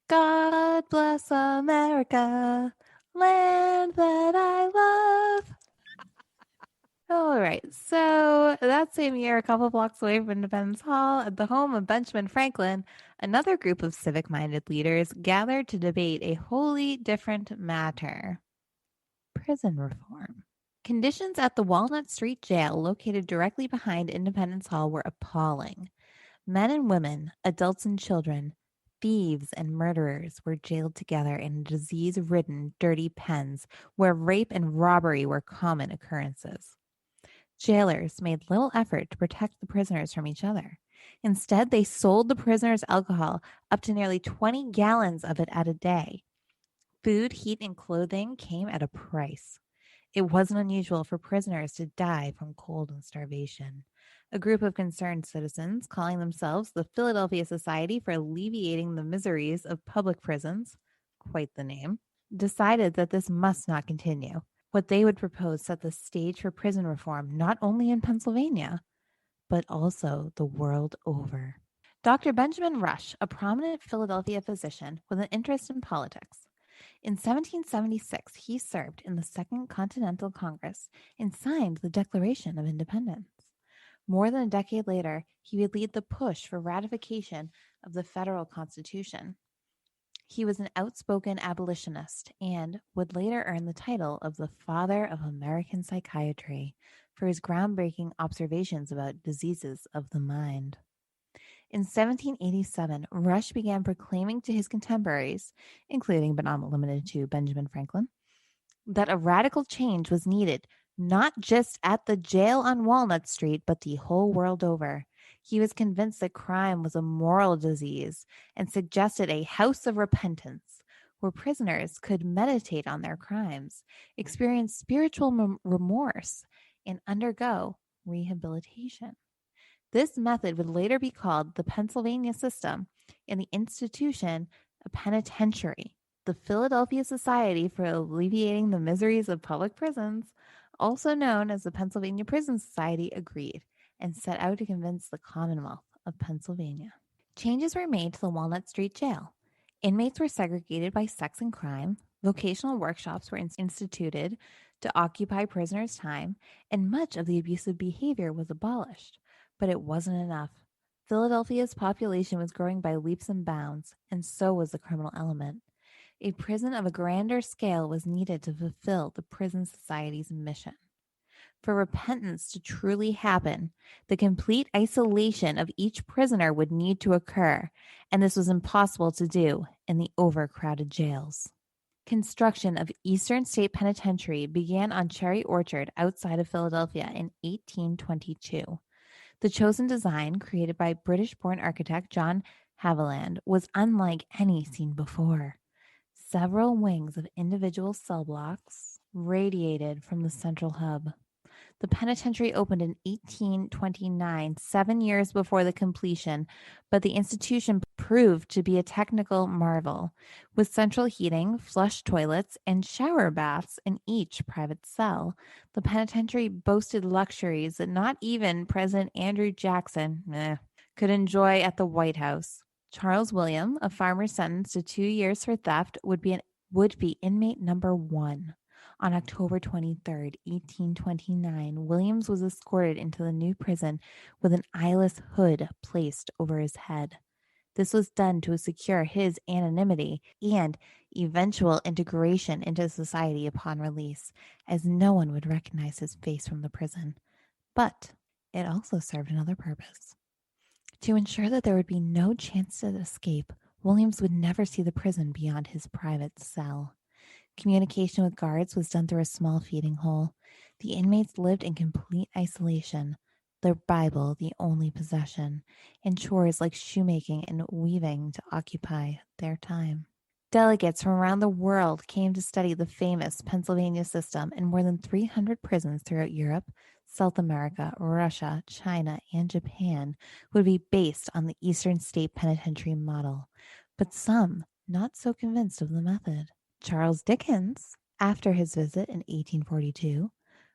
God bless America, land that I love. All right. So that same year, a couple blocks away from Independence Hall, at the home of Benjamin Franklin, another group of civic minded leaders gathered to debate a wholly different matter: prison reform. Conditions at the Walnut Street Jail, located directly behind Independence Hall, were appalling. Men and women, adults and children, thieves and murderers were jailed together in disease ridden, dirty pens where rape and robbery were common occurrences. Jailers made little effort to protect the prisoners from each other. Instead, they sold the prisoners alcohol, up to nearly 20 gallons of it at a day. Food, heat, and clothing came at a price. It wasn't unusual for prisoners to die from cold and starvation. A group of concerned citizens, calling themselves the Philadelphia Society for Alleviating the Miseries of Public Prisons, quite the name, decided that this must not continue. What they would propose set the stage for prison reform not only in Pennsylvania, but also the world over. Dr. Benjamin Rush, a prominent Philadelphia physician with an interest in politics. In 1776, he served in the Second Continental Congress and signed the Declaration of Independence. More than a decade later, he would lead the push for ratification of the federal Constitution. He was an outspoken abolitionist and would later earn the title of the Father of American Psychiatry for his groundbreaking observations about diseases of the mind. In 1787, Rush began proclaiming to his contemporaries, including but not limited to Benjamin Franklin, that a radical change was needed, not just at the jail on Walnut Street, but the whole world over. He was convinced that crime was a moral disease and suggested a house of repentance where prisoners could meditate on their crimes, experience spiritual remorse, and undergo rehabilitation. This method would later be called the Pennsylvania system and the institution a penitentiary. The Philadelphia Society for Alleviating the Miseries of Public Prisons, also known as the Pennsylvania Prison Society, agreed and set out to convince the Commonwealth of Pennsylvania. Changes were made to the Walnut Street Jail. Inmates were segregated by sex and crime, vocational workshops were instituted to occupy prisoners' time, and much of the abusive behavior was abolished. But it wasn't enough. Philadelphia's population was growing by leaps and bounds, and so was the criminal element. A prison of a grander scale was needed to fulfill the prison society's mission. For repentance to truly happen, the complete isolation of each prisoner would need to occur, and this was impossible to do in the overcrowded jails. Construction of Eastern State Penitentiary began on Cherry Orchard outside of Philadelphia in 1822. The chosen design, created by British-born architect John Hallet, was unlike any seen before. Several wings of individual cell blocks radiated from the central hub. The penitentiary opened in 1829, 7 years before the completion, but the institution proved to be a technical marvel. With central heating, flush toilets, and shower baths in each private cell, the penitentiary boasted luxuries that not even President Andrew Jackson could enjoy at the White House. Charles William, a farmer sentenced to 2 years for theft, would be inmate number 1. On October 23, 1829, Williams was escorted into the new prison with an eyeless hood placed over his head. This was done to secure his anonymity and eventual integration into society upon release, as no one would recognize his face from the prison. But it also served another purpose. To ensure that there would be no chance to escape, Williams would never see the prison beyond his private cell. Communication with guards was done through a small feeding hole. The inmates lived in complete isolation, their Bible the only possession, and chores like shoemaking and weaving to occupy their time. Delegates from around the world came to study the famous Pennsylvania system, and more than 300 prisons throughout Europe, South America, Russia, China, and Japan would be based on the Eastern State Penitentiary model. But some not so convinced of the method. Charles Dickens, after his visit in 1842,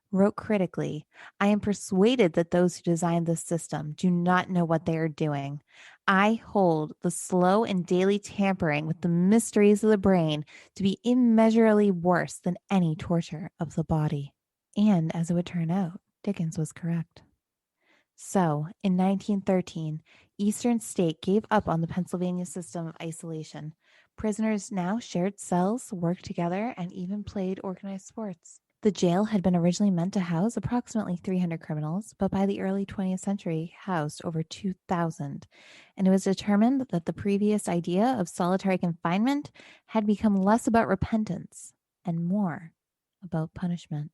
wrote critically, "I am persuaded that those who designed this system do not know what they are doing. I hold the slow and daily tampering with the mysteries of the brain to be immeasurably worse than any torture of the body." And as it would turn out, Dickens was correct. So, in 1913, Eastern State gave up on the Pennsylvania system of isolation. Prisoners now shared cells, worked together, and even played organized sports. The jail had been originally meant to house approximately 300 criminals, but by the early 20th century housed over 2,000. And it was determined that the previous idea of solitary confinement had become less about repentance and more about punishment.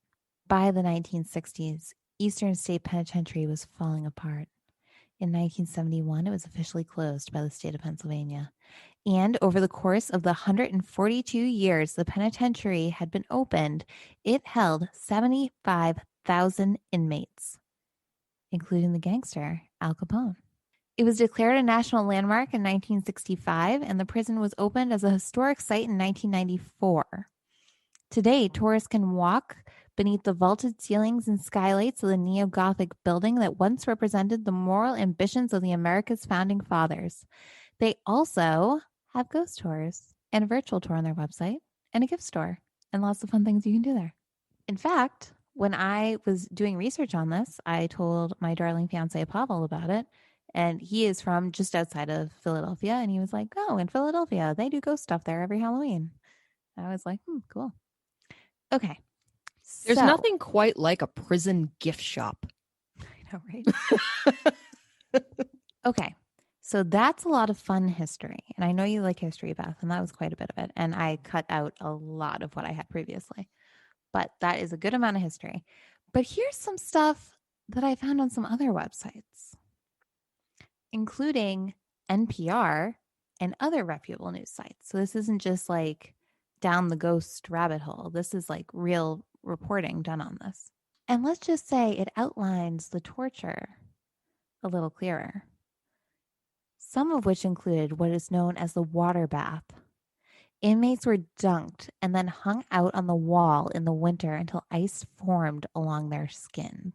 By the 1960s, Eastern State Penitentiary was falling apart. In 1971, it was officially closed by the state of Pennsylvania. And over the course of the 142 years the penitentiary had been opened, it held 75,000 inmates, including the gangster Al Capone. It was declared a national landmark in 1965, and the prison was opened as a historic site in 1994. Today, tourists can walk beneath the vaulted ceilings and skylights of the neo-Gothic building that once represented the moral ambitions of the America's founding fathers. They also have ghost tours and a virtual tour on their website and a gift store and lots of fun things you can do there. In fact, when I was doing research on this, I told my darling fiance Pavel about it, and he is from just outside of Philadelphia, and he was like, "Oh, in Philadelphia, they do ghost stuff there every Halloween." I was like, cool. Okay. There's nothing quite like a prison gift shop. I know, right? Okay. So that's a lot of fun history. And I know you like history, Beth, and that was quite a bit of it. And I cut out a lot of what I had previously. But that is a good amount of history. But here's some stuff that I found on some other websites, including NPR and other reputable news sites. So this isn't just like down the ghost rabbit hole. This is like real reporting done on this. And let's just say it outlines the torture a little clearer. Some of which included what is known as the water bath. Inmates were dunked and then hung out on the wall in the winter until ice formed along their skin.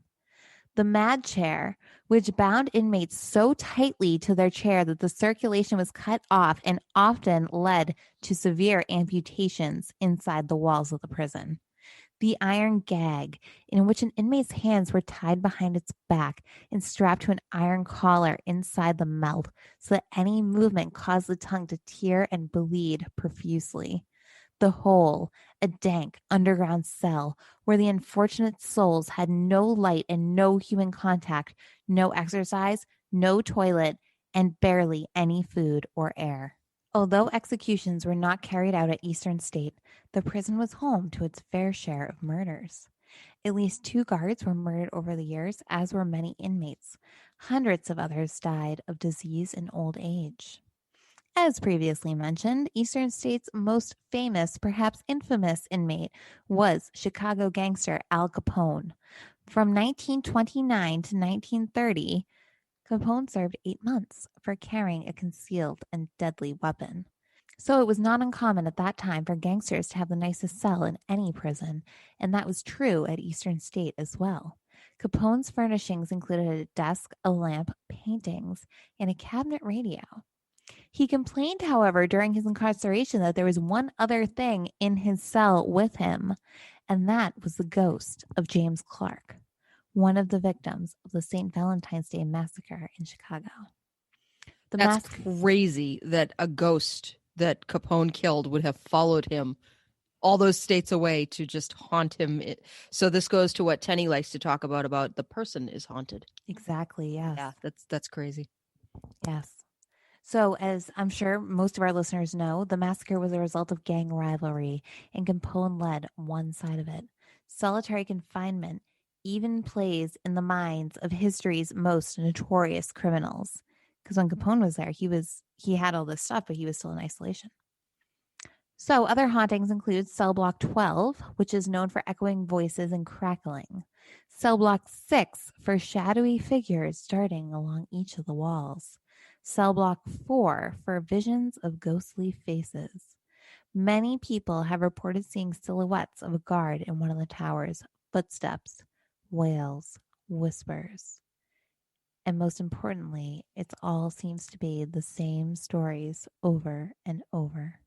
The mad chair, which bound inmates so tightly to their chair that the circulation was cut off and often led to severe amputations inside the walls of the prison. The iron gag, in which an inmate's hands were tied behind its back and strapped to an iron collar inside the mouth so that any movement caused the tongue to tear and bleed profusely. The whole, a dank underground cell where the unfortunate souls had no light and no human contact, no exercise, no toilet, and barely any food or air. Although executions were not carried out at Eastern State, the prison was home to its fair share of murders. At least 2 guards were murdered over the years, as were many inmates. Hundreds of others died of disease and old age. As previously mentioned, Eastern State's most famous, perhaps infamous inmate was Chicago gangster Al Capone. From 1929 to 1930, Capone served 8 months for carrying a concealed and deadly weapon. So it was not uncommon at that time for gangsters to have the nicest cell in any prison, and that was true at Eastern State as well. Capone's furnishings included a desk, a lamp, paintings, and a cabinet radio. He complained, however, during his incarceration that there was one other thing in his cell with him, and that was the ghost of James Clark, one of the victims of the St. Valentine's Day massacre in Chicago. That's crazy that a ghost that Capone killed would have followed him all those states away to just haunt him. So this goes to what Tenny likes to talk about the person is haunted. Exactly, yes. Yeah, that's crazy. Yes. So, as I'm sure most of our listeners know, the massacre was a result of gang rivalry, and Capone led one side of it. Solitary confinement even plays in the minds of history's most notorious criminals. Because when Capone was there, he had all this stuff, but he was still in isolation. So other hauntings include cell block 12, which is known for echoing voices and crackling. Cell block 6 for shadowy figures darting along each of the walls. Cell block 4 for visions of ghostly faces. Many people have reported seeing silhouettes of a guard in one of the towers, footsteps, wails, whispers. And most importantly, it all seems to be the same stories over and over.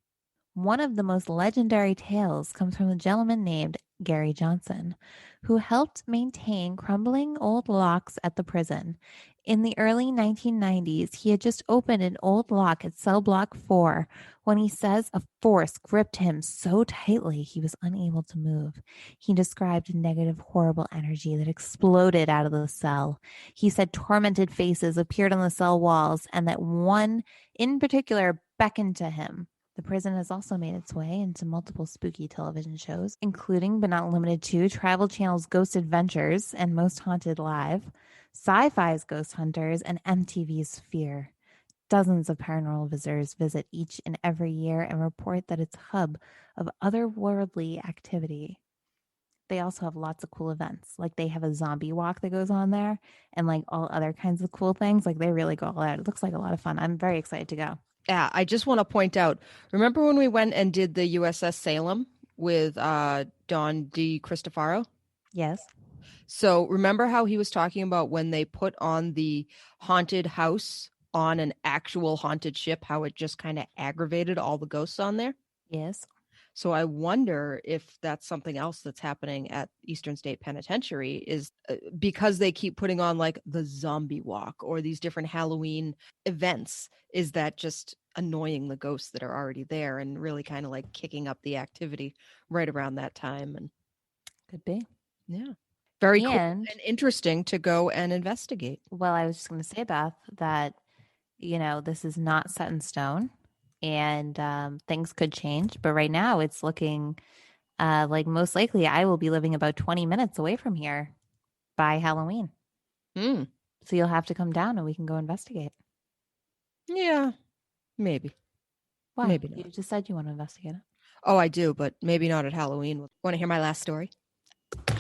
One of the most legendary tales comes from a gentleman named Gary Johnson, who helped maintain crumbling old locks at the prison. In the early 1990s, he had just opened an old lock at cell block 4 when he says a force gripped him so tightly he was unable to move. He described a negative, horrible energy that exploded out of the cell. He said tormented faces appeared on the cell walls and that one in particular beckoned to him. The prison has also made its way into multiple spooky television shows, including but not limited to Travel Channel's Ghost Adventures and Most Haunted Live, Sci-Fi's Ghost Hunters, and MTV's Fear. Dozens of paranormal visitors visit each and every year and report that it's a hub of otherworldly activity. They also have lots of cool events. Like they have a zombie walk that goes on there and like all other kinds of cool things. Like they really go all out. It looks like a lot of fun. I'm very excited to go. Yeah, I just want to point out, remember when we went and did the USS Salem with Don D. Cristofaro? Yes. So remember how he was talking about when they put on the haunted house on an actual haunted ship, how it just kind of aggravated all the ghosts on there? Yes. So I wonder if that's something else that's happening at Eastern State Penitentiary is because they keep putting on like the zombie walk or these different Halloween events. Is that just annoying the ghosts that are already there and really kind of like kicking up the activity right around that time? And could be. Yeah. Very cool and interesting to go and investigate. Well, I was just going to say, Beth, that, you know, this is not set in stone. And things could change. But right now it's looking like most likely I will be living about 20 minutes away from here by Halloween. So you'll have to come down and we can go investigate. Yeah, maybe. Why? Maybe not. You just said you want to investigate it. Oh, I do, but maybe not at Halloween. Want to hear my last story?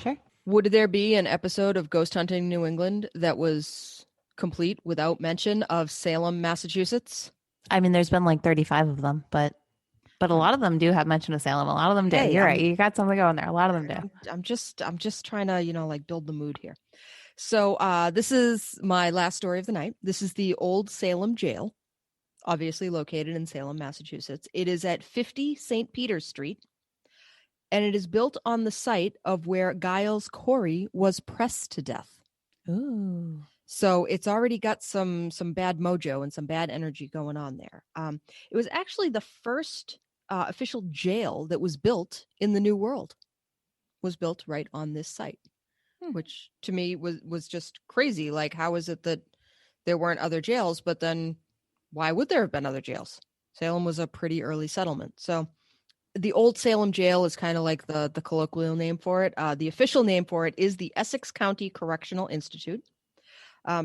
Sure. Would there be an episode of Ghost Hunting New England that was complete without mention of Salem, Massachusetts? I mean, there's been like 35 of them, but a lot of them do have mention of Salem. A lot of them do. Hey, You're right. You got something going there. A lot of them do. I'm just trying to, like build the mood here. So this is my last story of the night. This is the Old Salem Jail, obviously located in Salem, Massachusetts. It is at 50 St. Peter's Street, and it is built on the site of where Giles Corey was pressed to death. Ooh. So it's already got some bad mojo and some bad energy going on there. It was actually the first official jail that was built in the New World. Was built right on this site, which to me was just crazy. Like, how is it that there weren't other jails? But then why would there have been other jails? Salem was a pretty early settlement. So the Old Salem Jail is kind of like the colloquial name for it. The official name for it is the Essex County Correctional Institute.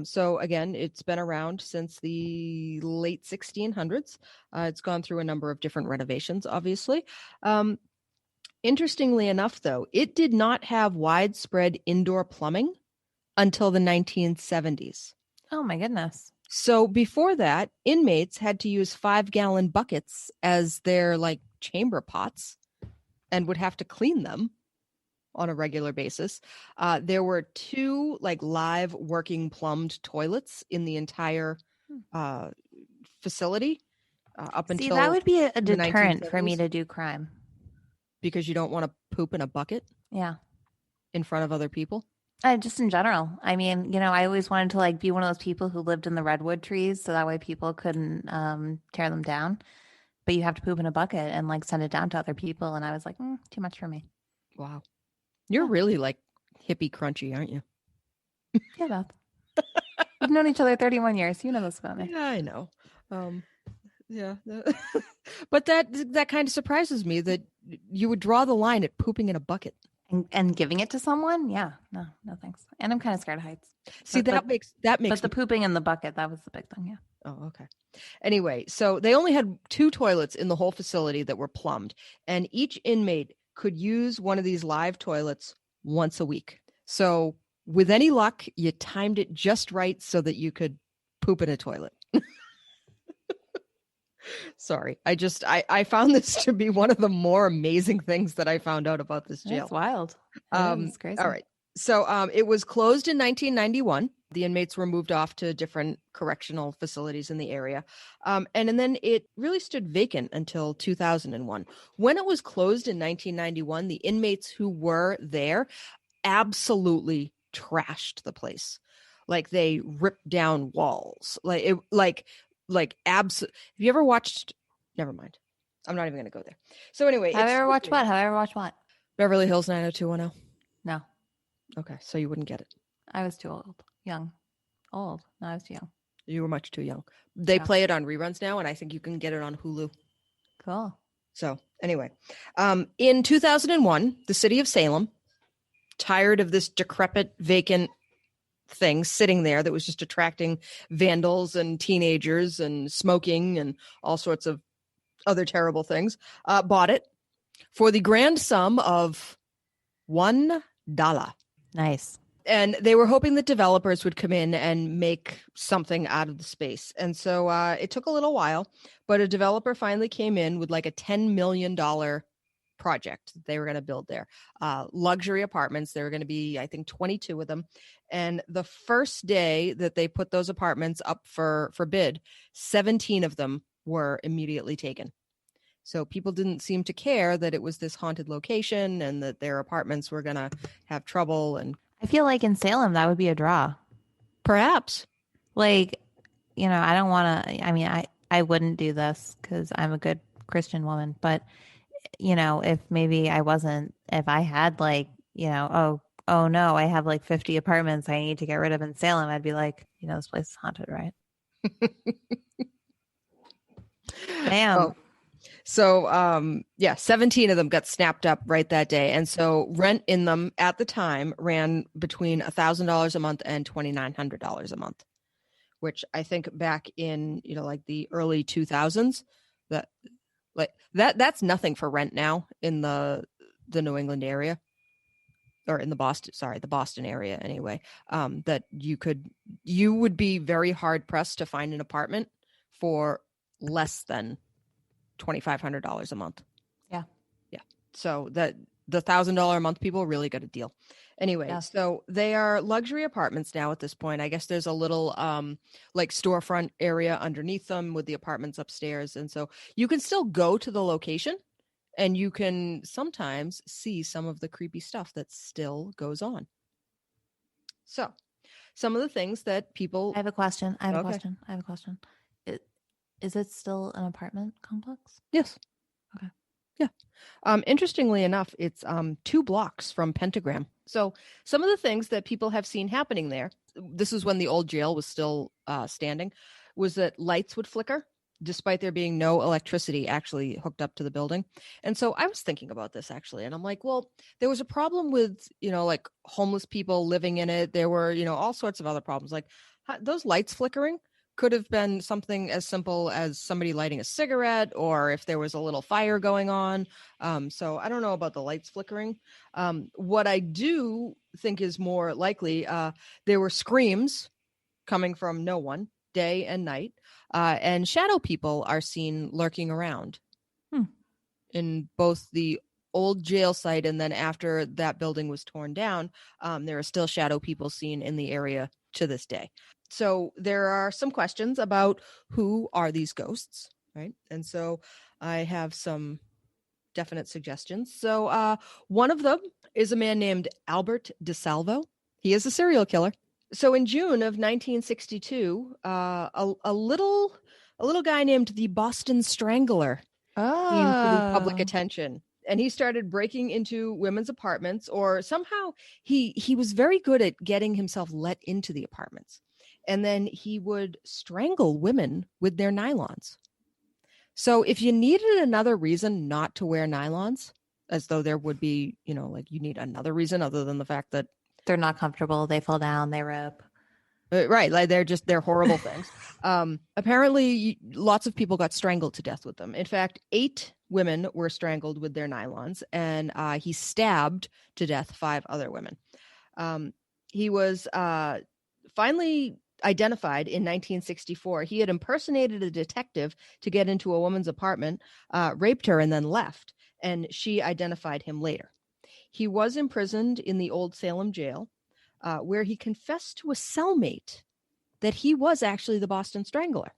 So again, it's been around since the late 1600s. It's gone through a number of different renovations, obviously. Interestingly enough, though, it did not have widespread indoor plumbing until the 1970s. Oh, my goodness. So before that, inmates had to use 5-gallon buckets as their chamber pots and would have to clean them on a regular basis. There were 2 live working plumbed toilets in the entire facility up until that would be a deterrent for me to do crime. Because you don't want to poop in a bucket? Yeah. In front of other people? Just in general. I mean, I always wanted to be one of those people who lived in the redwood trees so that way people couldn't tear them down. But you have to poop in a bucket and send it down to other people. And I was like, too much for me. Wow. You're really hippie crunchy, aren't you? Yeah, Beth. We've known each other 31 years. You know this about me. Yeah, I know. Yeah. But that kind of surprises me that you would draw the line at pooping in a bucket. And giving it to someone? Yeah. No thanks. And I'm kind of scared of heights. See, that makes But the pooping in the bucket, that was the big thing, yeah. Oh, okay. Anyway, so they only had 2 toilets in the whole facility that were plumbed, and each inmate could use one of these live toilets once a week. So with any luck, you timed it just right so that you could poop in a toilet. Sorry. I found this to be one of the more amazing things that I found out about this jail. That's wild. It's crazy. All right. So it was closed in 1991. The inmates were moved off to different correctional facilities in the area. And then it really stood vacant until 2001. When it was closed in 1991, the inmates who were there absolutely trashed the place. Like they ripped down walls. Have you ever watched? Never mind. I'm not even going to go there. So anyway, Have I ever watched what? Beverly Hills 90210? No. Okay, so you wouldn't get it. I was too young. No, I was too young. You were much too young. They play it on reruns now, and I think you can get it on Hulu. Cool. So anyway, in 2001, the city of Salem, tired of this decrepit, vacant thing sitting there that was just attracting vandals and teenagers and smoking and all sorts of other terrible things, bought it for the grand sum of $1. Nice. And they were hoping that developers would come in and make something out of the space. And so it took a little while, but a developer finally came in with like a $10 million project that they were going to build there. Luxury apartments. There were going to be, I think, 22 of them. And the first day that they put those apartments up for bid, 17 of them were immediately taken. So people didn't seem to care that it was this haunted location and that their apartments were going to have trouble. And I feel like in Salem, that would be a draw. Perhaps. Like, I don't want to, I wouldn't do this because I'm a good Christian woman, but if maybe if I had oh no, I have like 50 apartments I need to get rid of in Salem, I'd be like, this place is haunted, right? Damn. Oh. So, 17 of them got snapped up right that day. And so rent in them at the time ran between $1,000 a month and $2,900 a month, which I think back in, like the early 2000s, that's nothing for rent now in the New England area, or in the Boston area anyway. That you would be very hard pressed to find an apartment for less than $2,500 a month. Yeah. So that the $1,000 a month people really got a deal. Anyway, yeah. So they are luxury apartments now at this point. I guess there's a little like storefront area underneath them with the apartments upstairs. And so you can still go to the location and you can sometimes see some of the creepy stuff that still goes on. So some of the things that people... I have a question. Is it still an apartment complex? Yes. Okay. Yeah. Interestingly enough, it's 2 blocks from Pentagram. So some of the things that people have seen happening there, this is when the old jail was still standing, was that lights would flicker despite there being no electricity actually hooked up to the building. And so I was thinking about this actually, and I'm like, well, there was a problem with, like homeless people living in it. There were, all sorts of other problems. Like those lights flickering could have been something as simple as somebody lighting a cigarette, or if there was a little fire going on. So I don't know about the lights flickering. What I do think is more likely, there were screams coming from no one, day and night, and shadow people are seen lurking around in both the old jail site, and then after that building was torn down, there are still shadow people seen in the area to this day. So there are some questions about who are these ghosts, right? And so I have some definite suggestions. So one of them is a man named Albert DeSalvo. He is a serial killer. So in June of 1962, a little guy named the Boston Strangler came to the public attention. And he started breaking into women's apartments, or somehow he was very good at getting himself let into the apartments. And then he would strangle women with their nylons. So if you needed another reason not to wear nylons, as though there would be, like you need another reason other than the fact that they're not comfortable, they fall down, they rip. Right. Like they're horrible things. Apparently lots of people got strangled to death with them. In fact, 8 women were strangled with their nylons, and he stabbed to death 5 other women. He was finally identified in 1964. He had impersonated a detective to get into a woman's apartment, raped her, and then left. And she identified him later. He was imprisoned in the Old Salem Jail, where he confessed to a cellmate that he was actually the Boston Strangler.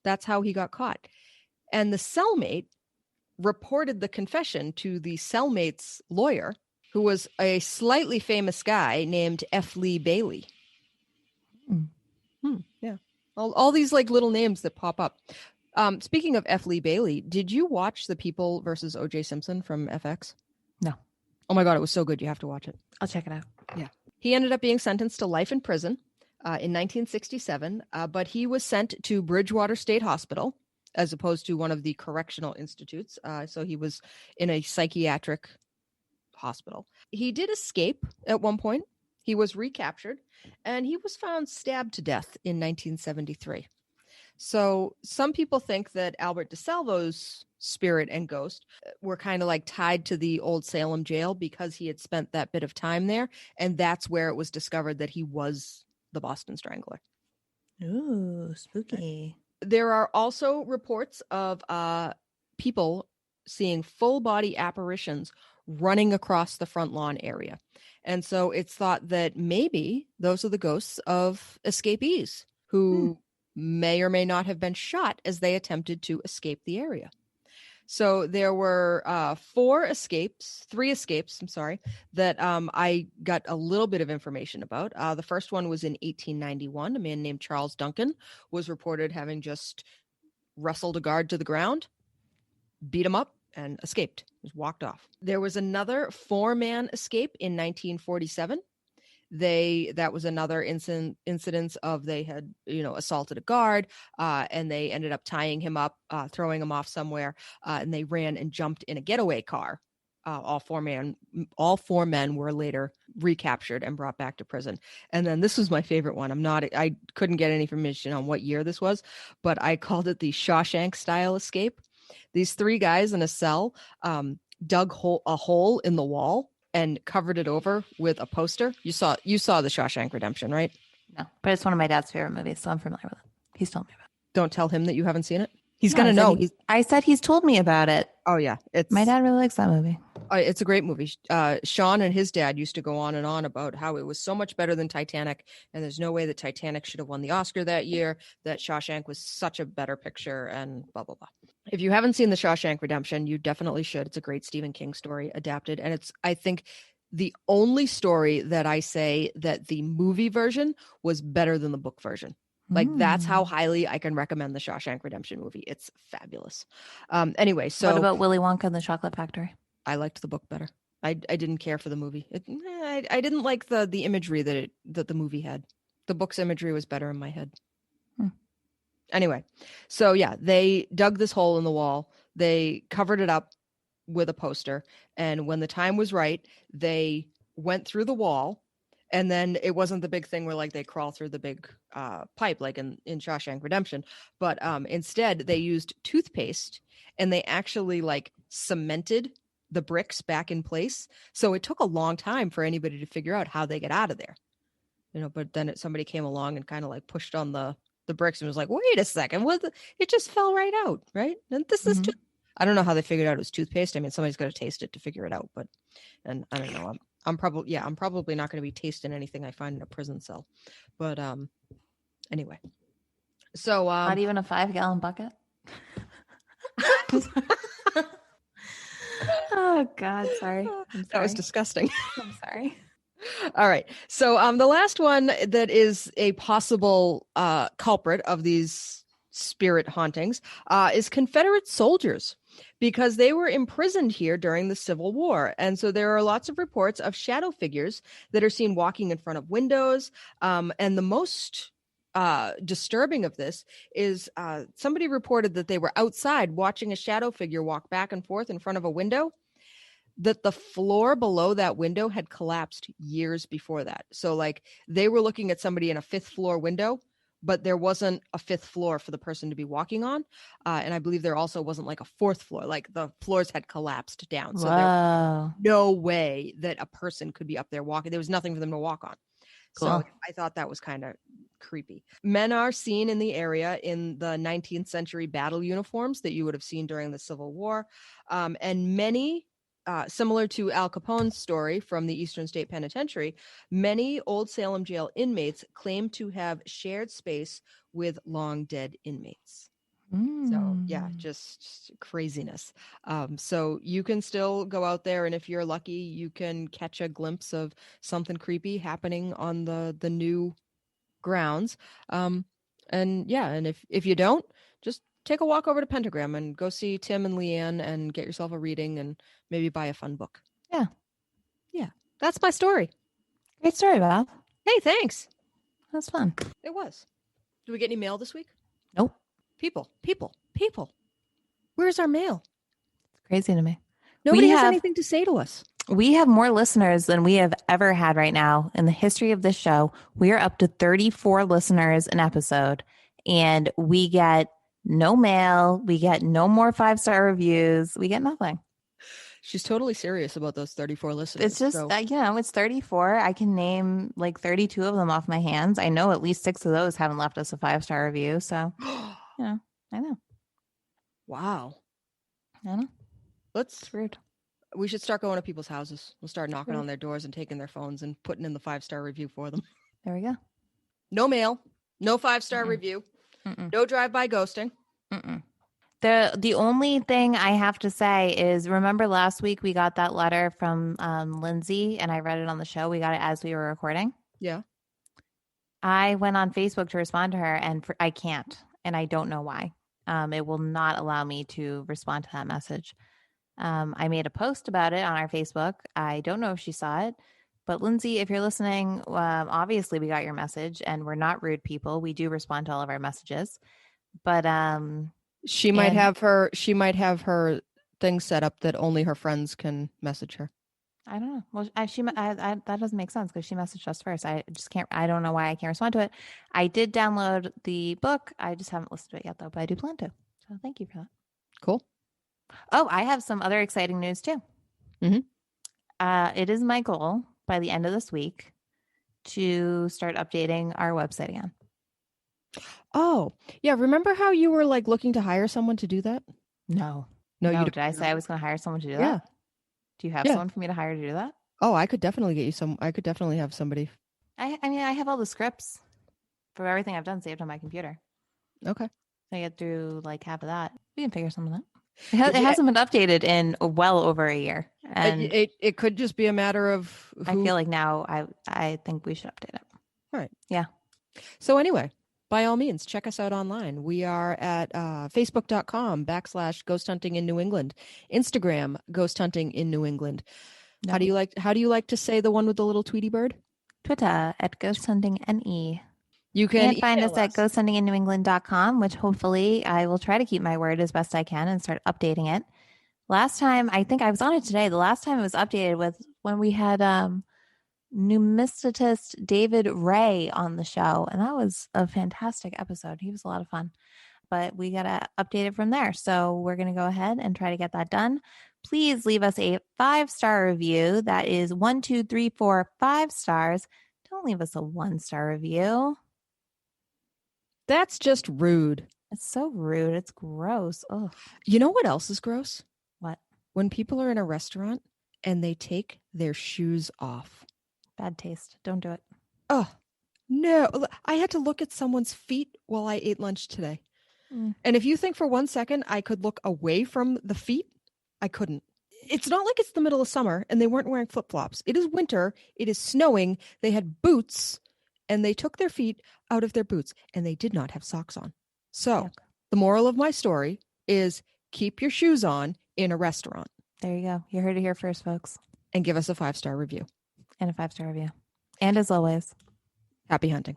That's how he got caught. And the cellmate reported the confession to the cellmate's lawyer, who was a slightly famous guy named F. Lee Bailey. Yeah. All these like little names that pop up. Speaking of F. Lee Bailey, did you watch The People versus O.J. Simpson from FX? No. Oh my God, it was so good. You have to watch it. I'll check it out. Yeah. He ended up being sentenced to life in prison in 1967, but he was sent to Bridgewater State Hospital as opposed to one of the correctional institutes. So he was in a psychiatric hospital. He did escape at one point. He was recaptured, and he was found stabbed to death in 1973. So some people think that Albert DeSalvo's spirit and ghost were kind of like tied to the Old Salem Jail because he had spent that bit of time there, and that's where it was discovered that he was the Boston Strangler. Ooh, spooky. There are also reports of people seeing full body apparitions running across the front lawn area. And so it's thought that maybe those are the ghosts of escapees who may or may not have been shot as they attempted to escape the area. So there were 3 escapes, that I got a little bit of information about. The first one was in 1891. A man named Charles Duncan was reported having just wrestled a guard to the ground, beat him up, and escaped. Just walked off. There was another 4-man escape in 1947. That was another incidence of they had assaulted a guard, and they ended up tying him up, throwing him off somewhere, and they ran and jumped in a getaway car. All four men were later recaptured and brought back to prison. And then this was my favorite one. I couldn't get any information on what year this was, but I called it the Shawshank style escape. These 3 guys in a cell dug a hole in the wall and covered it over with a poster. You saw the Shawshank Redemption, right? No, but it's one of my dad's favorite movies, so I'm familiar with it. He's told me about it. Don't tell him that you haven't seen it. He's going to know. I said he's told me about it. Oh, yeah. My dad really likes that movie. It's a great movie. Sean and his dad used to go on and on about how it was so much better than Titanic, and there's no way that Titanic should have won the Oscar that year, that Shawshank was such a better picture, and blah, blah, blah. If you haven't seen The Shawshank Redemption, you definitely should. It's a great Stephen King story adapted, and it's, I think, the only story that I say that the movie version was better than the book version. Like, that's how highly I can recommend the Shawshank Redemption movie. It's fabulous. Anyway, so what about Willy Wonka and the Chocolate Factory? I liked the book better. I didn't care for the movie. I didn't like the imagery that the movie had. The book's imagery was better in my head. Anyway, so yeah, they dug this hole in the wall. They covered it up with a poster, and when the time was right, they went through the wall. And then it wasn't the big thing where like they crawl through the big pipe like in Shawshank Redemption, but instead they used toothpaste, and they actually like cemented the bricks back in place. So it took a long time for anybody to figure out how they get out of there, but then somebody came along and kind of like pushed on the bricks and was like, wait a second, it just fell right out, right? And this is I don't know how they figured out it was toothpaste. I mean, somebody's got to taste it to figure it out, and I don't know. I'm probably not going to be tasting anything I find in a prison cell, but anyway. So not even a 5-gallon bucket. Oh God, sorry. That was disgusting. I'm sorry. All right. So the last one that is a possible culprit of these spirit hauntings is Confederate soldiers, because they were imprisoned here during the Civil War. And so there are lots of reports of shadow figures that are seen walking in front of windows. And the most disturbing of this is somebody reported that they were outside watching a shadow figure walk back and forth in front of a window. that the floor below that window had collapsed years before that. So like they were looking at somebody in a 5th floor window, but there wasn't a 5th floor for the person to be walking on. And I believe there also wasn't like a 4th floor, like the floors had collapsed down. So there was no way that a person could be up there walking. There was nothing for them to walk on. Cool. So I thought that was kind of creepy. Men are seen in the area in the 19th century battle uniforms that you would have seen during the Civil War. And many, similar to Al Capone's story from the Eastern State Penitentiary, many Old Salem Jail inmates claim to have shared space with long dead inmates. So yeah, just craziness. So you can still go out there, and if you're lucky, you can catch a glimpse of something creepy happening on the new grounds. And yeah, and if you don't, just take a walk over to Pentagram and go see Tim and Leanne and get yourself a reading and maybe buy a fun book. Yeah, that's my story. Great story, Bob. Hey, thanks. That's fun. It was. Did we get any mail this week? Nope. People. Where's our mail? It's crazy to me. Nobody has anything to say to us. We have more listeners than we have ever had right now in the history of this show. We are up to 34 listeners an episode, and we get no mail. We get no more 5-star reviews. We get nothing. She's totally serious about those 34 listeners. It's just, it's 34. I can name like 32 of them off my hands. I know at least 6 of those haven't left us a 5-star review. So, I know. Wow. I know. It's rude. We should start going to people's houses. We'll start knocking on their doors and taking their phones and putting in the 5-star review for them. There we go. No mail. No 5-star review. No drive-by ghosting. The only thing I have to say is, remember last week we got that letter from Lindsay, and I read it on the show. We got it as we were recording. Yeah. I went on Facebook to respond to her, and I can't, and I don't know why. It will not allow me to respond to that message. I made a post about it on our Facebook. I don't know if she saw it, but Lindsay, if you're listening, obviously we got your message, and we're not rude people. We do respond to all of our messages, but she might have her thing set up that only her friends can message her. I don't know. Well, that doesn't make sense because she messaged us first. I just can't. I don't know why I can't respond to it. I did download the book. I just haven't listened to it yet, though. But I do plan to. So thank you for that. Cool. Oh, I have some other exciting news too. It is my goal by the end of this week to start updating our website again. Oh, yeah. Remember how you were like looking to hire someone to do that? No. Did I say I was going to hire someone to do that? Do you have someone for me to hire to do that? Oh, I could definitely get you some. I could definitely have somebody. I mean, I have all the scripts for everything I've done saved on my computer. Okay. I get through like half of that. We can figure something out. It hasn't been updated in well over a year. And it could just be a matter of I feel like now I think we should update it. All right. Yeah. So anyway, by all means, check us out online. We are at facebook.com/Ghost Hunting in New England, Instagram, Ghost Hunting in New England. No. How do you like to say the one with the little Tweety bird? Twitter at Ghost Hunting NE. You can find us at ghosthuntinginNewEngland.com, which hopefully I will try to keep my word as best I can and start updating it. Last time, I think I was on it today. The last time it was updated was when we had numismatist David Ray on the show, and that was a fantastic episode. He was a lot of fun, but we got to update it from there. So we're going to go ahead and try to get that done. Please leave us a 5-star review. That is 1, 2, 3, 4, 5 stars. Don't leave us a 1-star review. That's just rude. It's so rude. It's gross. Ugh. You know what else is gross? What? When people are in a restaurant and they take their shoes off. Bad taste. Don't do it. Oh, no. I had to look at someone's feet while I ate lunch today. And if you think for 1 second I could look away from the feet, I couldn't. It's not like it's the middle of summer and they weren't wearing flip-flops. It is winter. It is snowing. They had boots and they took their feet out of their boots and they did not have socks on. So the moral of my story is keep your shoes on in a restaurant. There you go. You heard it here first, folks. And give us a 5-star review. And a 5-star review. And as always, happy hunting.